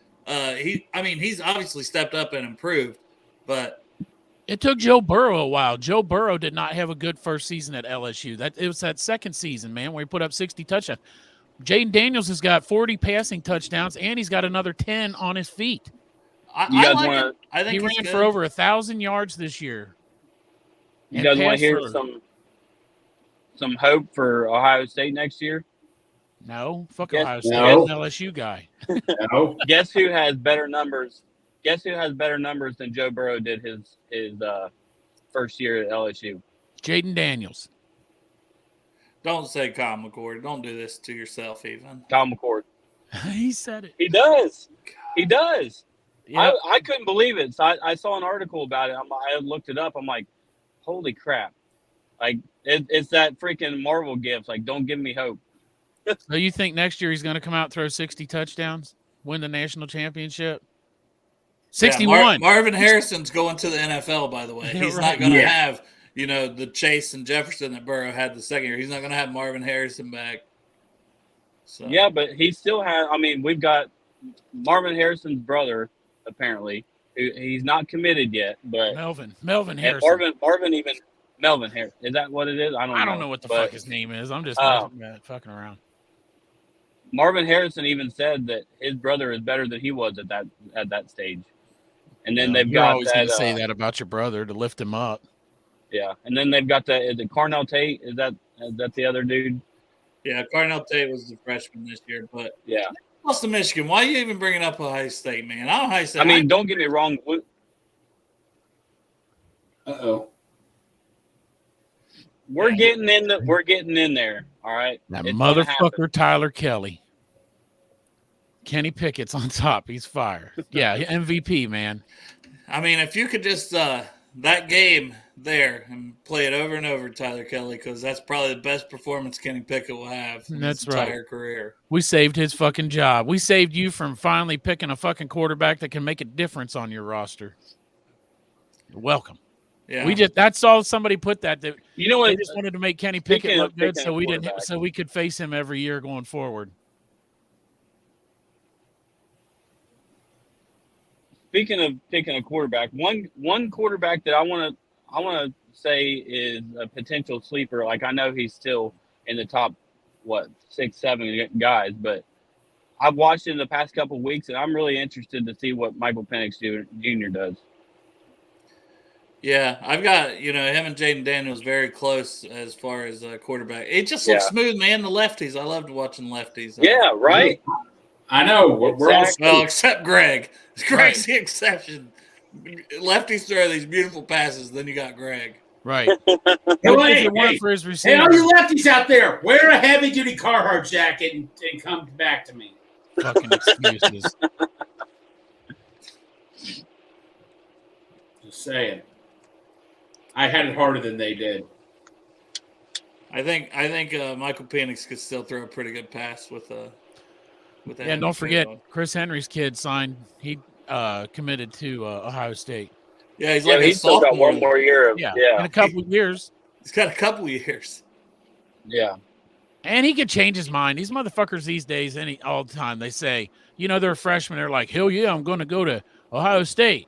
He's obviously stepped up and improved. But It took Joe Burrow a while. Joe Burrow did not have a good first season at LSU. It was that second season, man, where he put up 60 touchdowns. Jaden Daniels has got 40 passing touchdowns, and he's got another 10 on his feet. I guys like wanna- him. I think He he's ran good. for over 1,000 yards this year. You And guys want passed to hear for- some hope for Ohio State next year? No, fuck Yes. Ohio State. No. He's an LSU guy. No, Guess who has better numbers? Guess who has better numbers than Joe Burrow did his first year at LSU? Jaden Daniels. Don't say Kyle McCord. Don't do this to yourself, even. Kyle McCord. He said it. He does. He does. Yep. I couldn't believe it. So I saw an article about it. I looked it up. I'm like, holy crap! Like it's that freaking Marvel gift. Like, don't give me hope. So you think next year he's going to come out and throw 60 touchdowns, win the national championship? 61. Yeah, Marvin Harrison's going to the NFL, by the way. Yeah, He's right. not going to Yeah. have, the Chase and Jefferson that Burrow had the second year. He's not going to have Marvin Harrison back. So Yeah, but he still has. I mean, we've got Marvin Harrison's brother. Apparently, he's not committed yet. But Melvin and Harrison. Melvin Harris. Is that what it is? I don't know what the But fuck his name is. I'm just Oh. fucking around. Marvin Harrison even said that his brother is better than he was at that stage. And then they've You're got always that. going to say that about your brother to lift him up. Yeah, and then they've got is it Carnell Tate? Is that the other dude? yeah, Carnell Tate was the freshman this year. But Yeah. lost to Michigan. Why are you even bringing up Ohio State, man? Ohio State. I mean, don't get me wrong. uh-oh. We're getting in. We're getting in there. All right. That It's gonna happen. motherfucker Tyler Kelly. Kenny Pickett's on top. He's fire. Yeah, MVP, man. I mean, if you could just that game there and play it over and over, Tyler Kelly, because that's probably the best performance Kenny Pickett will have in That's his right. entire career. We saved his fucking job. We saved you from finally picking a fucking quarterback that can make a difference on your roster. You're welcome. Yeah, That's all somebody put that. You know what? They just wanted to make Kenny Pickett Speaking look of good picking so a we didn't quarterback. so we could face him every year going forward. speaking of picking a quarterback, one quarterback that I want to say is a potential sleeper. Like I know he's still in the top 6, 7 guys, but I've watched him the past couple of weeks, and I'm really interested to see what Michael Penix Jr. does. Yeah, I've got him and Jaden Daniels very close as far as quarterback. It just looks smooth, man. The lefties, I loved watching lefties. Yeah, right. I know. We're all well, except Greg. Greg's the exception. Lefties throw these beautiful passes. Then you got Greg. Right. Hey, for his hey, all you lefties out there, wear a heavy-duty Carhartt jacket and come back to me. Fucking excuses. Just saying. I had it harder than they did. I think Michael Penix could still throw a pretty good pass with that. Yeah, and don't forget Chris Henry's kid signed. He committed to Ohio State. Yeah, he's still got one more year. In a couple of years. He's got a couple of years. Yeah. And he could change his mind. These motherfuckers these days, all the time, they say, they're a freshman. They're like, hell yeah, I'm going to go to Ohio State.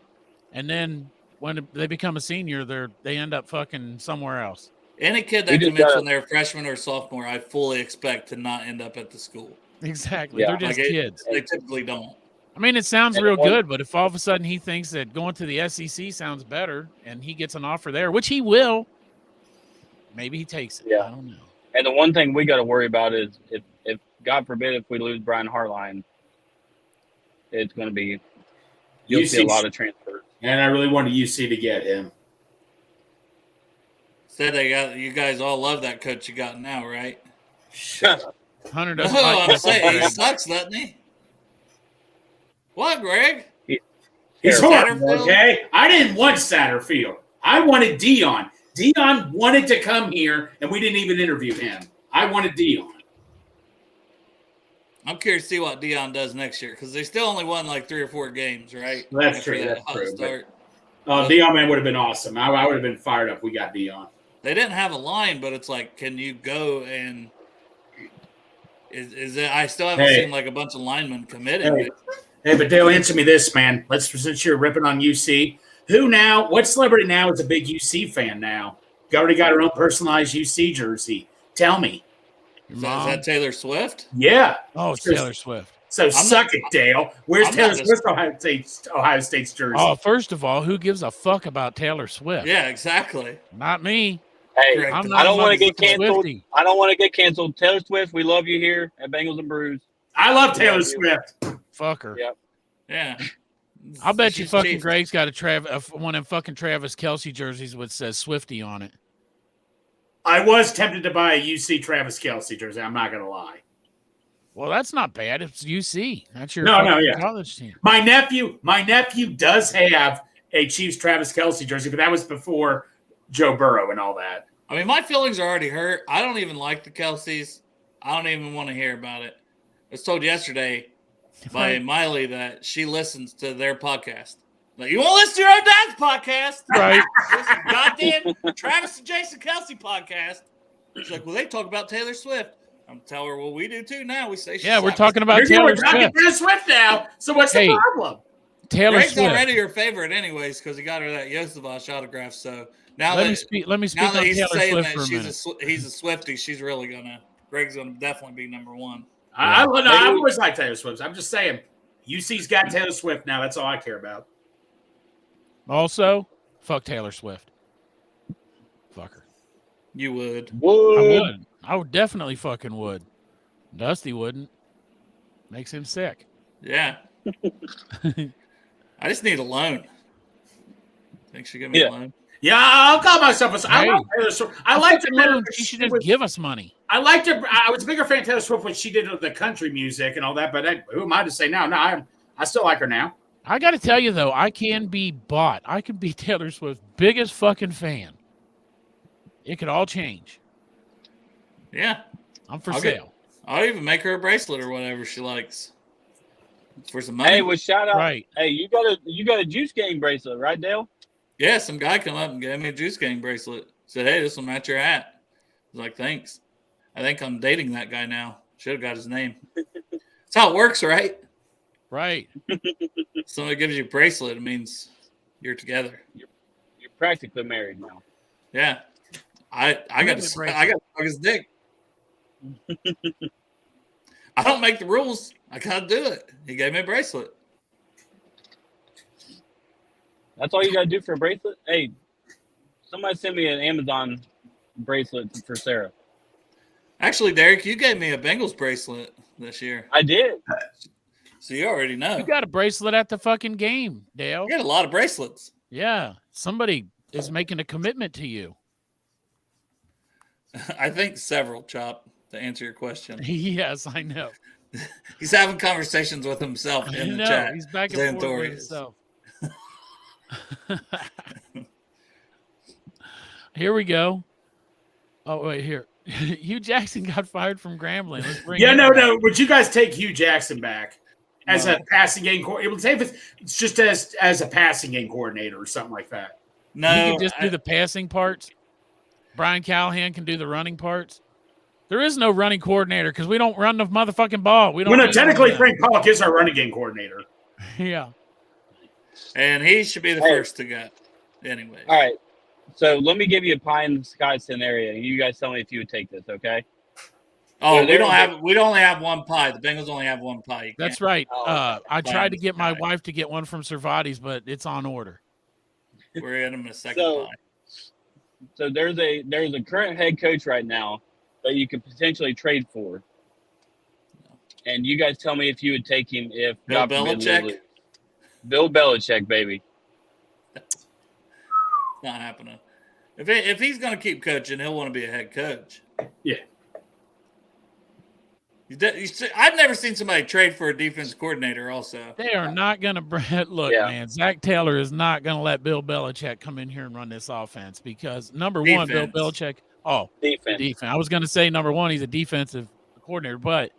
And then when they become a senior, they end up fucking somewhere else. Any kid that commits when they're a freshman or sophomore, I fully expect to not end up at the school. Exactly. Yeah. They're just kids. They typically don't. I mean, it sounds real good, but if all of a sudden he thinks that going to the SEC sounds better and he gets an offer there, which he will, maybe he takes it. Yeah. I don't know. And the one thing we got to worry about is if God forbid, if we lose Brian Hartline, it's going to be you'll see a lot of transfers. And I really wanted UC to get him. Said you guys all love that coach you got now, right? Hunter doesn't like I'm saying he sucks, doesn't he? What, Greg? He's horrible, okay? I didn't want Satterfield. I wanted Dion. Dion wanted to come here, and we didn't even interview him. I wanted Dion. I'm curious to see what Dion does next year because they still only won like 3 or 4 games, right? Well, that's true. That's true. Dion, man, would have been awesome. I would have been fired up. We got Dion. They didn't have a line, but it's like, can you go and is it? I still haven't seen like a bunch of linemen committing. Hey, but Dale, answer me this, man. Since you're ripping on UC, what celebrity now is a big UC fan now? You already got her own personalized UC jersey. Tell me. Is that Taylor Swift? Yeah. Oh, it's Taylor Swift. So suck it, Dale. Where's Taylor Swift's Ohio State's jersey? Oh, first of all, who gives a fuck about Taylor Swift? Yeah, exactly. Not me. Hey, I don't want to get canceled. Swiftie. I don't want to get canceled. Taylor Swift, we love you here at Bengals and Brews. I love Taylor Swift. Fuck her. Yep. Yeah. I'll bet you fucking Greg's got one of them fucking Travis Kelce jerseys which says Swiftie on it. I was tempted to buy a UC Travis Kelce jersey. I'm not going to lie. Well, that's not bad. It's UC. That's your college team. My nephew does have a Chiefs Travis Kelce jersey, but that was before Joe Burrow and all that. I mean, my feelings are already hurt. I don't even like the Kelces. I don't even want to hear about it. I was told yesterday by Miley that she listens to their podcast. Like, you won't listen to your own dad's podcast? Right. Listen, goddamn Travis and Jason Kelce podcast. She's like, well, they talk about Taylor Swift. I'm telling her, well, we do too now. We say, we're talking about Taylor Swift now. So what's the problem? Taylor Swift. Greg's already her favorite, anyways, because he got her that Yosevich autograph. So now let me speak on Taylor Swift for a minute. He's a Swiftie. She's really Greg's gonna definitely be number one. I always like Taylor Swift. I'm just saying, UC's got Taylor Swift now. That's all I care about. Also, fuck Taylor Swift. Fuck her. You would. I would definitely fucking would. Dusty wouldn't. Makes him sick. Yeah. I just need a loan. Think she give me a loan? Yeah, I'll call myself I love Taylor Swift. I liked her better. She should just give us money. I liked her. I was a bigger fan of Taylor Swift when she did the country music and all that. But who am I to say now? No, I still like her now. I got to tell you though, I can be bought. I can be Taylor Swift's biggest fucking fan. It could all change. Yeah, I'm for sale. I'll even make her a bracelet or whatever she likes. For some money. Hey, well, shout out. Right. Hey, you got a Juice Gang bracelet, right, Dale? Yeah, some guy come up and gave me a Juice Gang bracelet. Said, hey, this will match your hat. I was like, thanks. I think I'm dating that guy now. Should have got his name. That's how it works, right? Right. Somebody gives you a bracelet, it means you're together. You're practically married now. Yeah. I got to suck his dick. I don't make the rules. I gotta do it. He gave me a bracelet. That's all you got to do for a bracelet? Hey, somebody send me an Amazon bracelet for Sarah. Actually, Derek, you gave me a Bengals bracelet this year. I did. So you already know. You got a bracelet at the fucking game, Dale. You got a lot of bracelets. Yeah. Somebody is making a commitment to you. I think several, Chop, to answer your question. Yes, I know. He's having conversations with himself in the chat. He's back and forth with himself. Here we go. Oh, wait, here. Hugh Jackson got fired from Grambling. Let's bring no. Would you guys take Hugh Jackson back as a passing game coordinator? Say if it's just as a passing game coordinator or something like that. No. He can just do the passing parts. Brian Callahan can do the running parts. There is no running coordinator because we don't run the motherfucking ball. We don't. Technically, Frank Pollock is our running game coordinator. Yeah. And he should be the first to go. Anyway. All right. So let me give you a pie in the sky scenario. You guys tell me if you would take this, okay? Oh, So we only have one pie. The Bengals only have one pie. That's right. I tried to get my pie. wife to get one from Cervati's, but it's on order. We're in him a second pie. So there's a current head coach right now that you could potentially trade for. And you guys tell me if you would take him if Bill Belichick? Bill Belichick, baby. It's not happening. If he's going to keep coaching, he'll want to be a head coach. Yeah. I've never seen somebody trade for a defense coordinator also. They are not going to – look, man, Zach Taylor is not going to let Bill Belichick come in here and run this offense because, number one, Bill Belichick – defense. I was going to say, number one, he's a defensive coordinator, but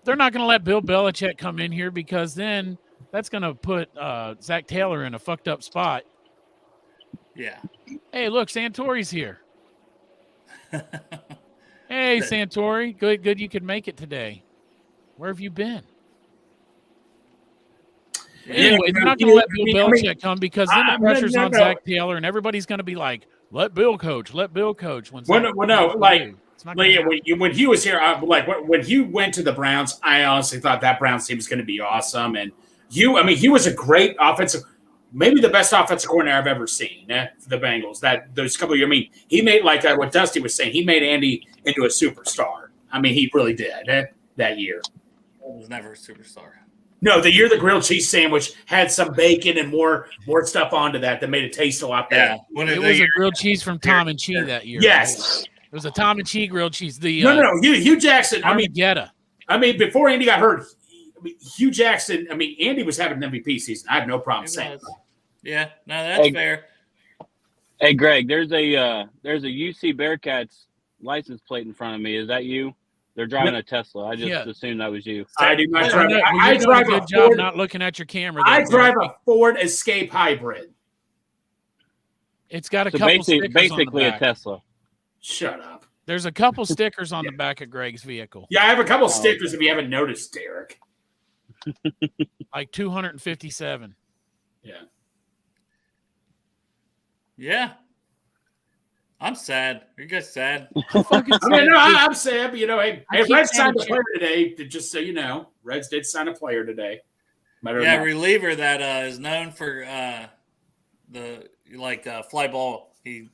they're not going to let Bill Belichick come in here because then that's going to put Zach Taylor in a fucked up spot. Yeah. Hey, look, Santori's here. Hey, Santori. Good you could make it today. Where have you been? Anyway, they're not going to let Bill Belichick come because then the pressure's on Zach Taylor, and everybody's going to be like, let Bill coach. When he was here, when Hugh went to the Browns, I honestly thought that Browns team was going to be awesome. And he was a great offensive, maybe the best offensive coordinator I've ever seen for the Bengals. Those couple of years, he made what Dusty was saying. He made Andy into a superstar. He really did that year. He was never a superstar. No, the year the grilled cheese sandwich had some bacon and more stuff onto that made it taste a lot better. Yeah, it was a grilled cheese from Tom and Chi that year. Yes. Right? It was a Tom and Chi grilled cheese. Hugh Jackson. Armageddon. Before Andy got hurt, Hugh Jackson. Andy was having an MVP season. I have no problem saying that. Yeah, no, that's fair. Hey, Greg, there's a UC Bearcats license plate in front of me. Is that you? They're driving a Tesla. I just assumed that was you. I do not drive. I drive a good job not looking at your camera. I drive a Ford Escape Hybrid. It's got a couple stickers basically on the back. a Tesla. Shut up. There's a couple stickers on the back of Greg's vehicle. Yeah, I have a couple stickers if you haven't noticed, Derek. Like 257. Yeah. Yeah. I'm sad. Are you guys sad? I'm sad, but hey, Reds signed a player today. Just so you know, Reds did sign a player today. Reliever that is known for fly ball. He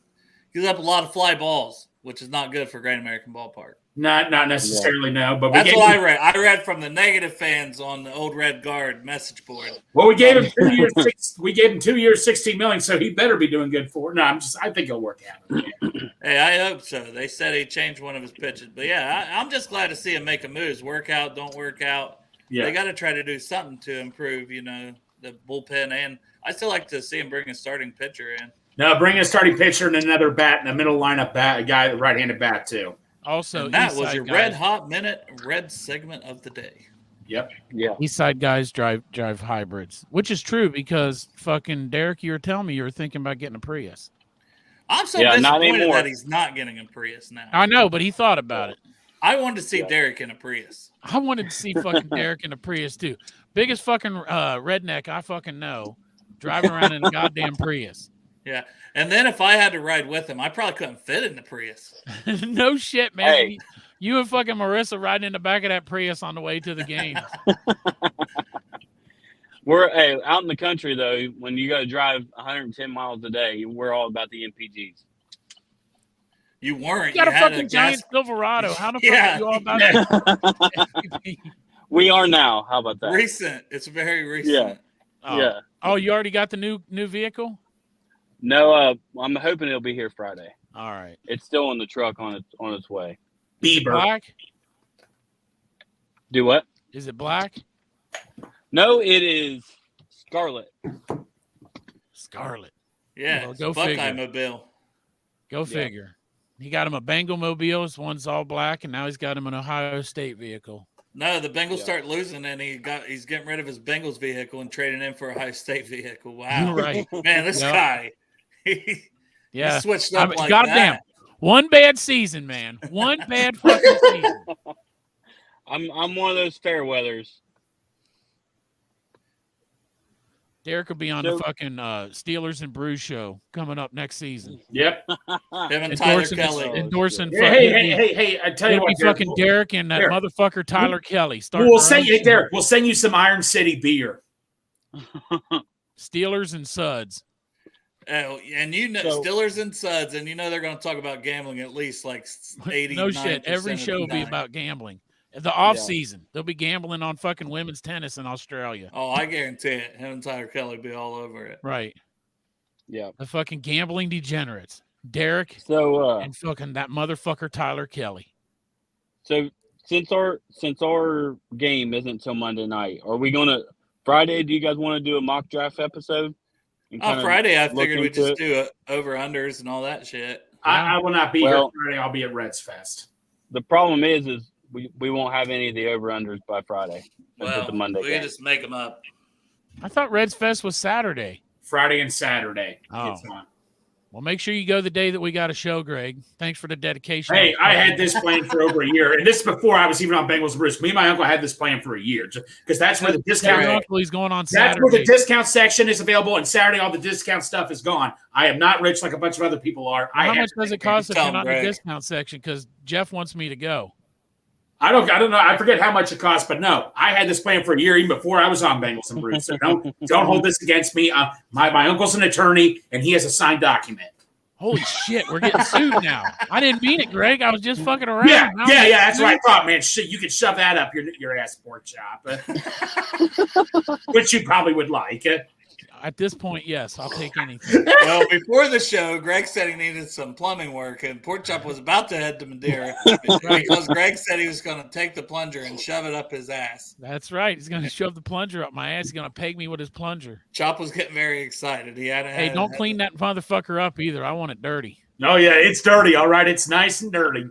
gives up a lot of fly balls, which is not good for Great American Ballpark. Not necessarily, no. But that's what I read. I read from the negative fans on the Old Red Guard message board. Well, we gave him 2 years. We gave him 2 years, $16 million. So he better be doing good for it. No, I think he'll work out. Hey, I hope so. They said he changed one of his pitches, but yeah, I'm just glad to see him make a moves. Work out, don't work out. Yeah. They got to try to do something to improve, the bullpen, and I still like to see him bring a starting pitcher in. No, bring a starting pitcher and another bat in the middle lineup bat, a guy, right-handed bat too. Also, and that was your red hot minute red segment of the day. Yep. Yeah. Eastside guys drive hybrids, which is true because fucking Derek, you were telling me you were thinking about getting a Prius. I'm so disappointed that he's not getting a Prius now. I know, but he thought about it. I wanted to see Yeah. Derek in a Prius. I wanted to see fucking Derek in a Prius too. Biggest fucking redneck I fucking know, driving around in a goddamn Prius. Yeah. And then if I had to ride with him, I probably couldn't fit in the Prius. No shit, man. Hey. You and fucking Marissa riding in the back of that Prius on the way to the game. We're out in the country though. When you got to drive 110 miles a day, we're all about the MPGs. You weren't. You got a had fucking giant Silverado. How the fuck Yeah. are you all about that? We are now. How about that? Recent. It's very recent. Oh. Yeah. Oh, you already got the new vehicle? No, I'm hoping it'll be here Friday. All right. It's still in the truck on its way. Bieber. Black? Do what? Is it black? No, it is Scarlet. Scarlet. Yeah. Well, go Buckeye figure. Mobile. Go figure. He got him a Bengal mobile. This one's all black, and now he's got him an Ohio State vehicle. No, the Bengals start losing, and he's getting rid of his Bengals vehicle and trading in for a Ohio State vehicle. Wow. You're right. Man, this guy. He Yeah. switched up like goddamn. that. One bad season, man. One bad fucking season. I'm one of those fair weathers. Derek will be on the fucking Steelers and Brews show coming up next season. Yep. Him and Tyler Kelly. Endorsing Hey, I tell you it'll what, be fucking Derek and that Derek. motherfucker Tyler Kelly. We'll send you, Derek. We'll send you some Iron City beer. Steelers and Suds. Oh, and you know, Steelers and Suds, and you know they're going to talk about gambling at least like 80. No shit. Every show will be about gambling. The off season, they'll be gambling on fucking women's tennis in Australia. Oh, I guarantee it. Him and Tyler Kelly be all over it. Right. Yeah. The fucking gambling degenerates. Derek So and fucking that motherfucker Tyler Kelly. So since our game isn't till Monday night, are we gonna Friday? Do you guys want to do a mock draft episode? Oh, Friday, I figured we'd just do over unders and all that shit. I will not be here Friday. I'll be at Reds Fest. The problem is we won't have any of the over unders by Friday. Well, the Monday we game. can just make them up. I thought Reds Fest was Saturday. Friday and Saturday. Oh. It's on. Well, make sure you go the day that we got a show, Greg. Thanks for the dedication. Hey, I had this planned for over a year, and this is before I was even on Bengals Bruce. Me and my uncle had this planned for a year because that's where the discount. Uncle, he's going on Saturday. That's where the discount section is available, and Saturday all the discount stuff is gone. I am not rich like a bunch of other people are. How much does it cost if you're not in the discount section? Because Jeff wants me to go. I don't know. I forget how much it costs, but no, I had this plan for a year even before I was on Bengals and Bruce. So don't hold this against me. My uncle's an attorney, and he has a signed document. Holy shit, we're getting sued now. I didn't mean it, Greg. I was just fucking around. Yeah, that's what I thought, man. Shit, you could shove that up your ass pork chop, which you probably would like. At this point, yes, I'll take anything. Well, before the show, Greg said he needed some plumbing work, and Pork Chop was about to head to Madeira because Greg said he was going to take the plunger and shove it up his ass. That's right. He's going to shove the plunger up my ass. He's going to peg me with his plunger. Chop was getting very excited. Hey, don't clean that motherfucker up either. I want it dirty. Oh, yeah, it's dirty. All right, it's nice and dirty.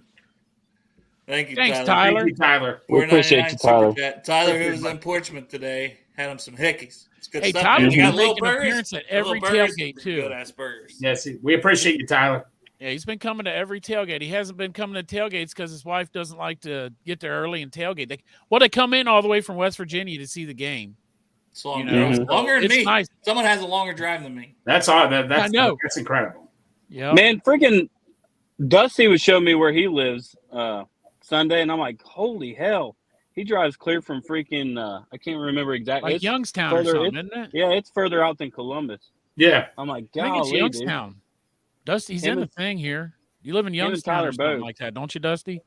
Thank you, Thanks, Tyler. Tyler. Thank you, Tyler. We appreciate you, Tyler. Tyler, who was in Portsmouth today, had him some hickeys. It's good Hey, stuff. Tyler's You got been little making an burgers, appearance at every little burgers, tailgate, too. Good-ass burgers. Yes, we appreciate you, Tyler. Yeah, he's been coming to every tailgate. He hasn't been coming to tailgates because his wife doesn't like to get there early and tailgate. They come in all the way from West Virginia to see the game. It's long, You know, longer than it's me. nice. Someone has a longer drive than me. That's all. That's I know. That's incredible. Yeah, Man, freaking Dusty was showing me where he lives Sunday, and I'm like, holy hell. He drives clear from freaking, I can't remember exactly. like Youngstown or something, isn't it? Yeah, it's further out than Columbus. Yeah. I'm like, I think it's golly, Youngstown. Dusty's in the thing here. You live in Youngstown or something like that, don't you, Dusty?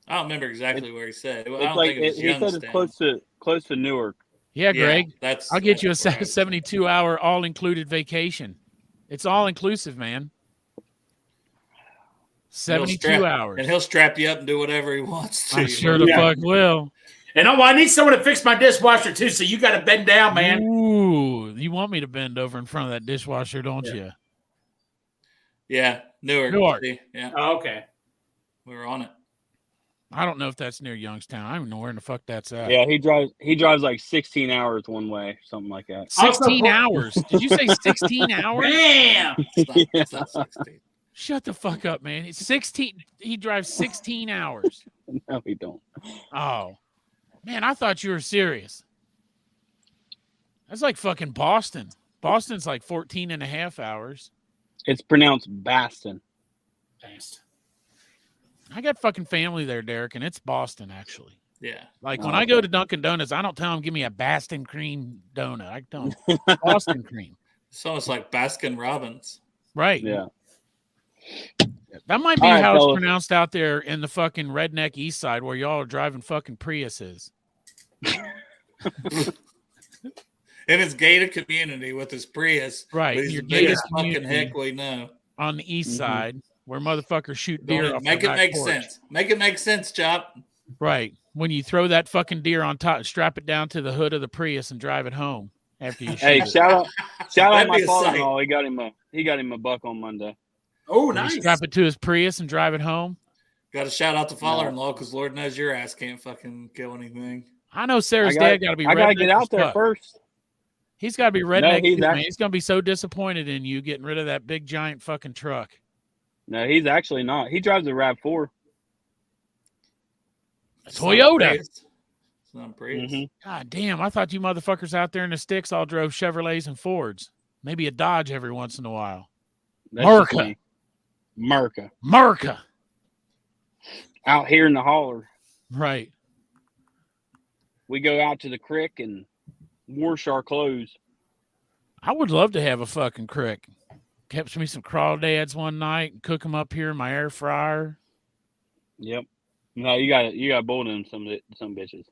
I don't remember exactly where he said. I It's don't like think it was he said it's Youngstown. close to Newark. Yeah, Greg. I'll get you a that's right. 72-hour all-included vacation. It's all-inclusive, man. 72 hours. And he'll strap you up and do whatever he wants to. I sure the fuck will. And I need someone to fix my dishwasher too, so you got to bend down, man. Ooh, you want me to bend over in front of that dishwasher, don't you? Yeah, Newark. Newark. Yeah, Oh, okay. we were on it. I don't know if that's near Youngstown. I don't even know where in the fuck that's at. Yeah, he drives like 16 hours one way, something like that. 16 hours. Did you say 16 hours? Damn. It's not 16. Shut the fuck up, man. It's 16. He drives 16 hours. No, we don't. Oh, man, I thought you were serious. That's like fucking Boston. Boston's like 14 and a half hours. It's pronounced Baston. Fast. I got fucking family there, Derek, and it's Boston, actually. Yeah. Like when I go to Dunkin' Donuts, I don't tell them, give me a Boston cream donut. I tell them Boston cream. It's almost like Baskin Robbins. Right. Yeah. That might be All right, how it's fellas. pronounced out there in the fucking redneck east side where y'all are driving fucking Priuses. In his gated community with his Prius. Right. He's Your the biggest gated fucking community. heck we know. On the east Mhm. side where motherfuckers shoot deer Don't off make their it back make porch. sense. Make it make sense, Chop. Right. When you throw that fucking deer on top, strap it down to the hood of the Prius and drive it home after you shoot Hey, it. shout out That'd my be a father-in-law. He got him a buck on Monday. Oh, When you nice. strap it to his Prius and drive it home. Got to shout out to father-in-law because Lord knows your ass can't fucking kill anything. I know Sarah's I dad got to be gotta redneck get as out there fuck. first. He's got to be redneck he's too, man. act- He's going to be so disappointed in you getting rid of that big giant fucking truck. No, he's actually not. He drives a RAV4. It's not Toyota. Prius. It's not Prius. Mhm. God damn, I thought you motherfuckers out there in the sticks all drove Chevrolets and Fords. Maybe a Dodge every once in a while. That's just Merca. me. Merca. Merca. Out here in the holler, Right. we go out to the creek and wash our clothes. I would love to have a fucking crick. Kept me some crawdads one night and cook them up here in my air fryer. Yep. No, you got boil them some bitches.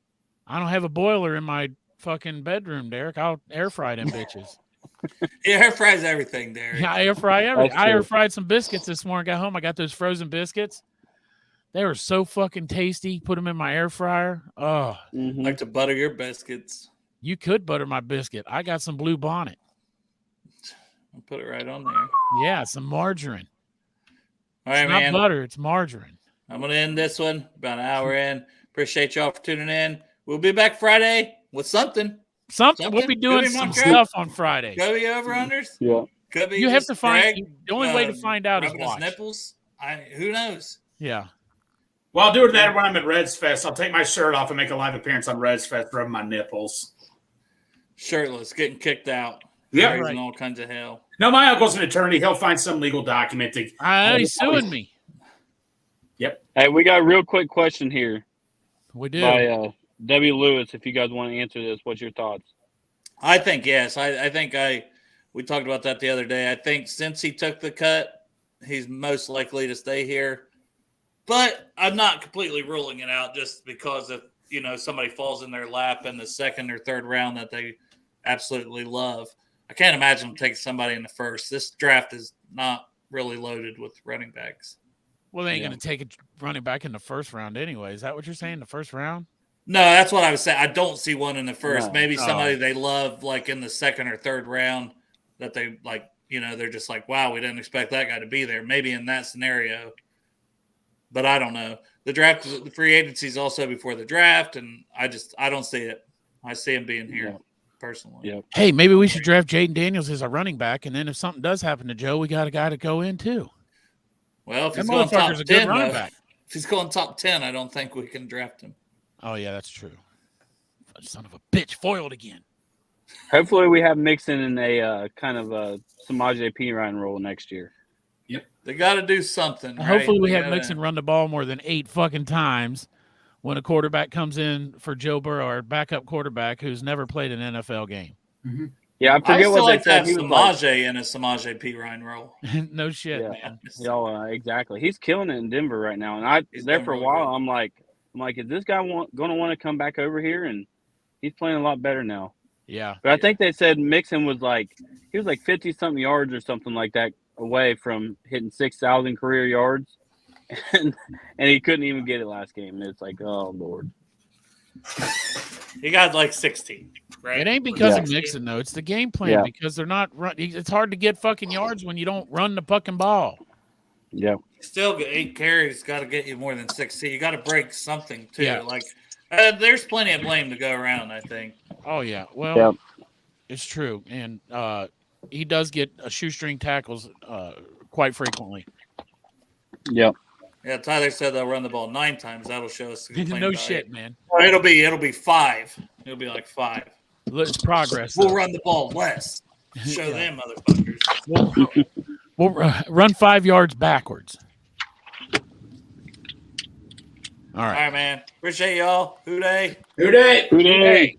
I don't have a boiler in my fucking bedroom, Derek. I'll air fry them bitches. He air fries everything, Derek. Yeah, I air fry everything. That's I air true. fried some biscuits this morning. Got home. I got those frozen biscuits. They were so fucking tasty. Put them in my air fryer. Oh, Mhm. Like to butter your biscuits. you could butter my biscuit. I got some Blue Bonnet. I'll put it right on there. Yeah, some margarine. All right, It's not man. butter. It's margarine. I'm going to end this one about an hour in. Appreciate y'all for tuning in. We'll be back Friday with something. We'll be Something? doing Could be some Montreux. stuff on Friday. Could be over-unders. Yeah. Could be You have just to find Greg, the only way to find out is rubbing his watch. nipples. Who knows? Yeah. Well, I'll do that when I'm at Reds Fest. I'll take my shirt off and make a live appearance on Reds Fest, rubbing my nipples. Shirtless, getting kicked out. Yeah. Raising Right. all kinds of hell. No, my uncle's an attorney. He'll find some legal document to. I know he's suing me. Hey, we got a real quick question here We do. by W. Lewis. If you guys want to answer this, what's your thoughts? I think yes. I think we talked about that the other day. I think since he took the cut, he's most likely to stay here. But I'm not completely ruling it out just because if somebody falls in their lap in the second or third round that they absolutely love. I can't imagine him taking somebody in the first. This draft is not really loaded with running backs. Well, they ain't Yeah. going to take a running back in the first round anyway. Is that what you're saying? The first round? No, that's what I was saying. I don't see one in the first. No. Maybe somebody Oh. they love, like in the second or third round, that they like. They're just like, wow, we didn't expect that guy to be there. Maybe in that scenario, but I don't know. The draft, the free agency is also before the draft, and I don't see it. I see him being here Yeah. personally. Yeah. Hey, maybe we should draft Jaden Daniels as a running back, and then if something does happen to Joe, we got a guy to go in too. Well, if That he's going top motherfucker's a good 10, running though, back. if he's going top 10, I don't think we can draft him. Oh, yeah, that's true. Son of a bitch, foiled again. Hopefully, we have Mixon in a kind of a Samaje Perine role next year. They got to do something. Right? Hopefully, we They have gotta- Mixon run the ball more than 8 fucking times when a quarterback comes in for Joe Burrow, our backup quarterback who's never played an NFL game. Yeah, I I forget still what like they to said. have He was like, Samaje in a Samaje P. Ryan role. No shit, Yeah. man. exactly. He's killing it in Denver right now, and He's there doing for a really while. good. I'm like, is this guy going to want to come back over here? And he's playing a lot better now. Yeah. But I think they said Mixon was like 50 something yards or something like that away from hitting 6,000 career yards, and he couldn't even get it last game. And it's like, oh Lord. He got like 16, right? It ain't because of Yeah. Mixon, though. It's the game plan Yeah. because they're not run. It's hard to get fucking yards when you don't run the fucking ball. Yeah. Still, 8 carries got to get you more than 16. You got to break something too. Yeah. Like, there's plenty of blame to go around. I think. Oh, yeah. Well, Yep. it's true. And he does get shoestring tackles quite frequently. Yep. Yeah, Tyler said they'll run the ball 9 times. That'll show us. No shit, man. Oh, it'll be 5. It'll be like 5. It's progress. We'll though. run the ball less. Show Yeah. them motherfuckers. We'll run 5 yards backwards. All All right. right, man. Appreciate y'all. Hoo day. Who day? Who did? Hey.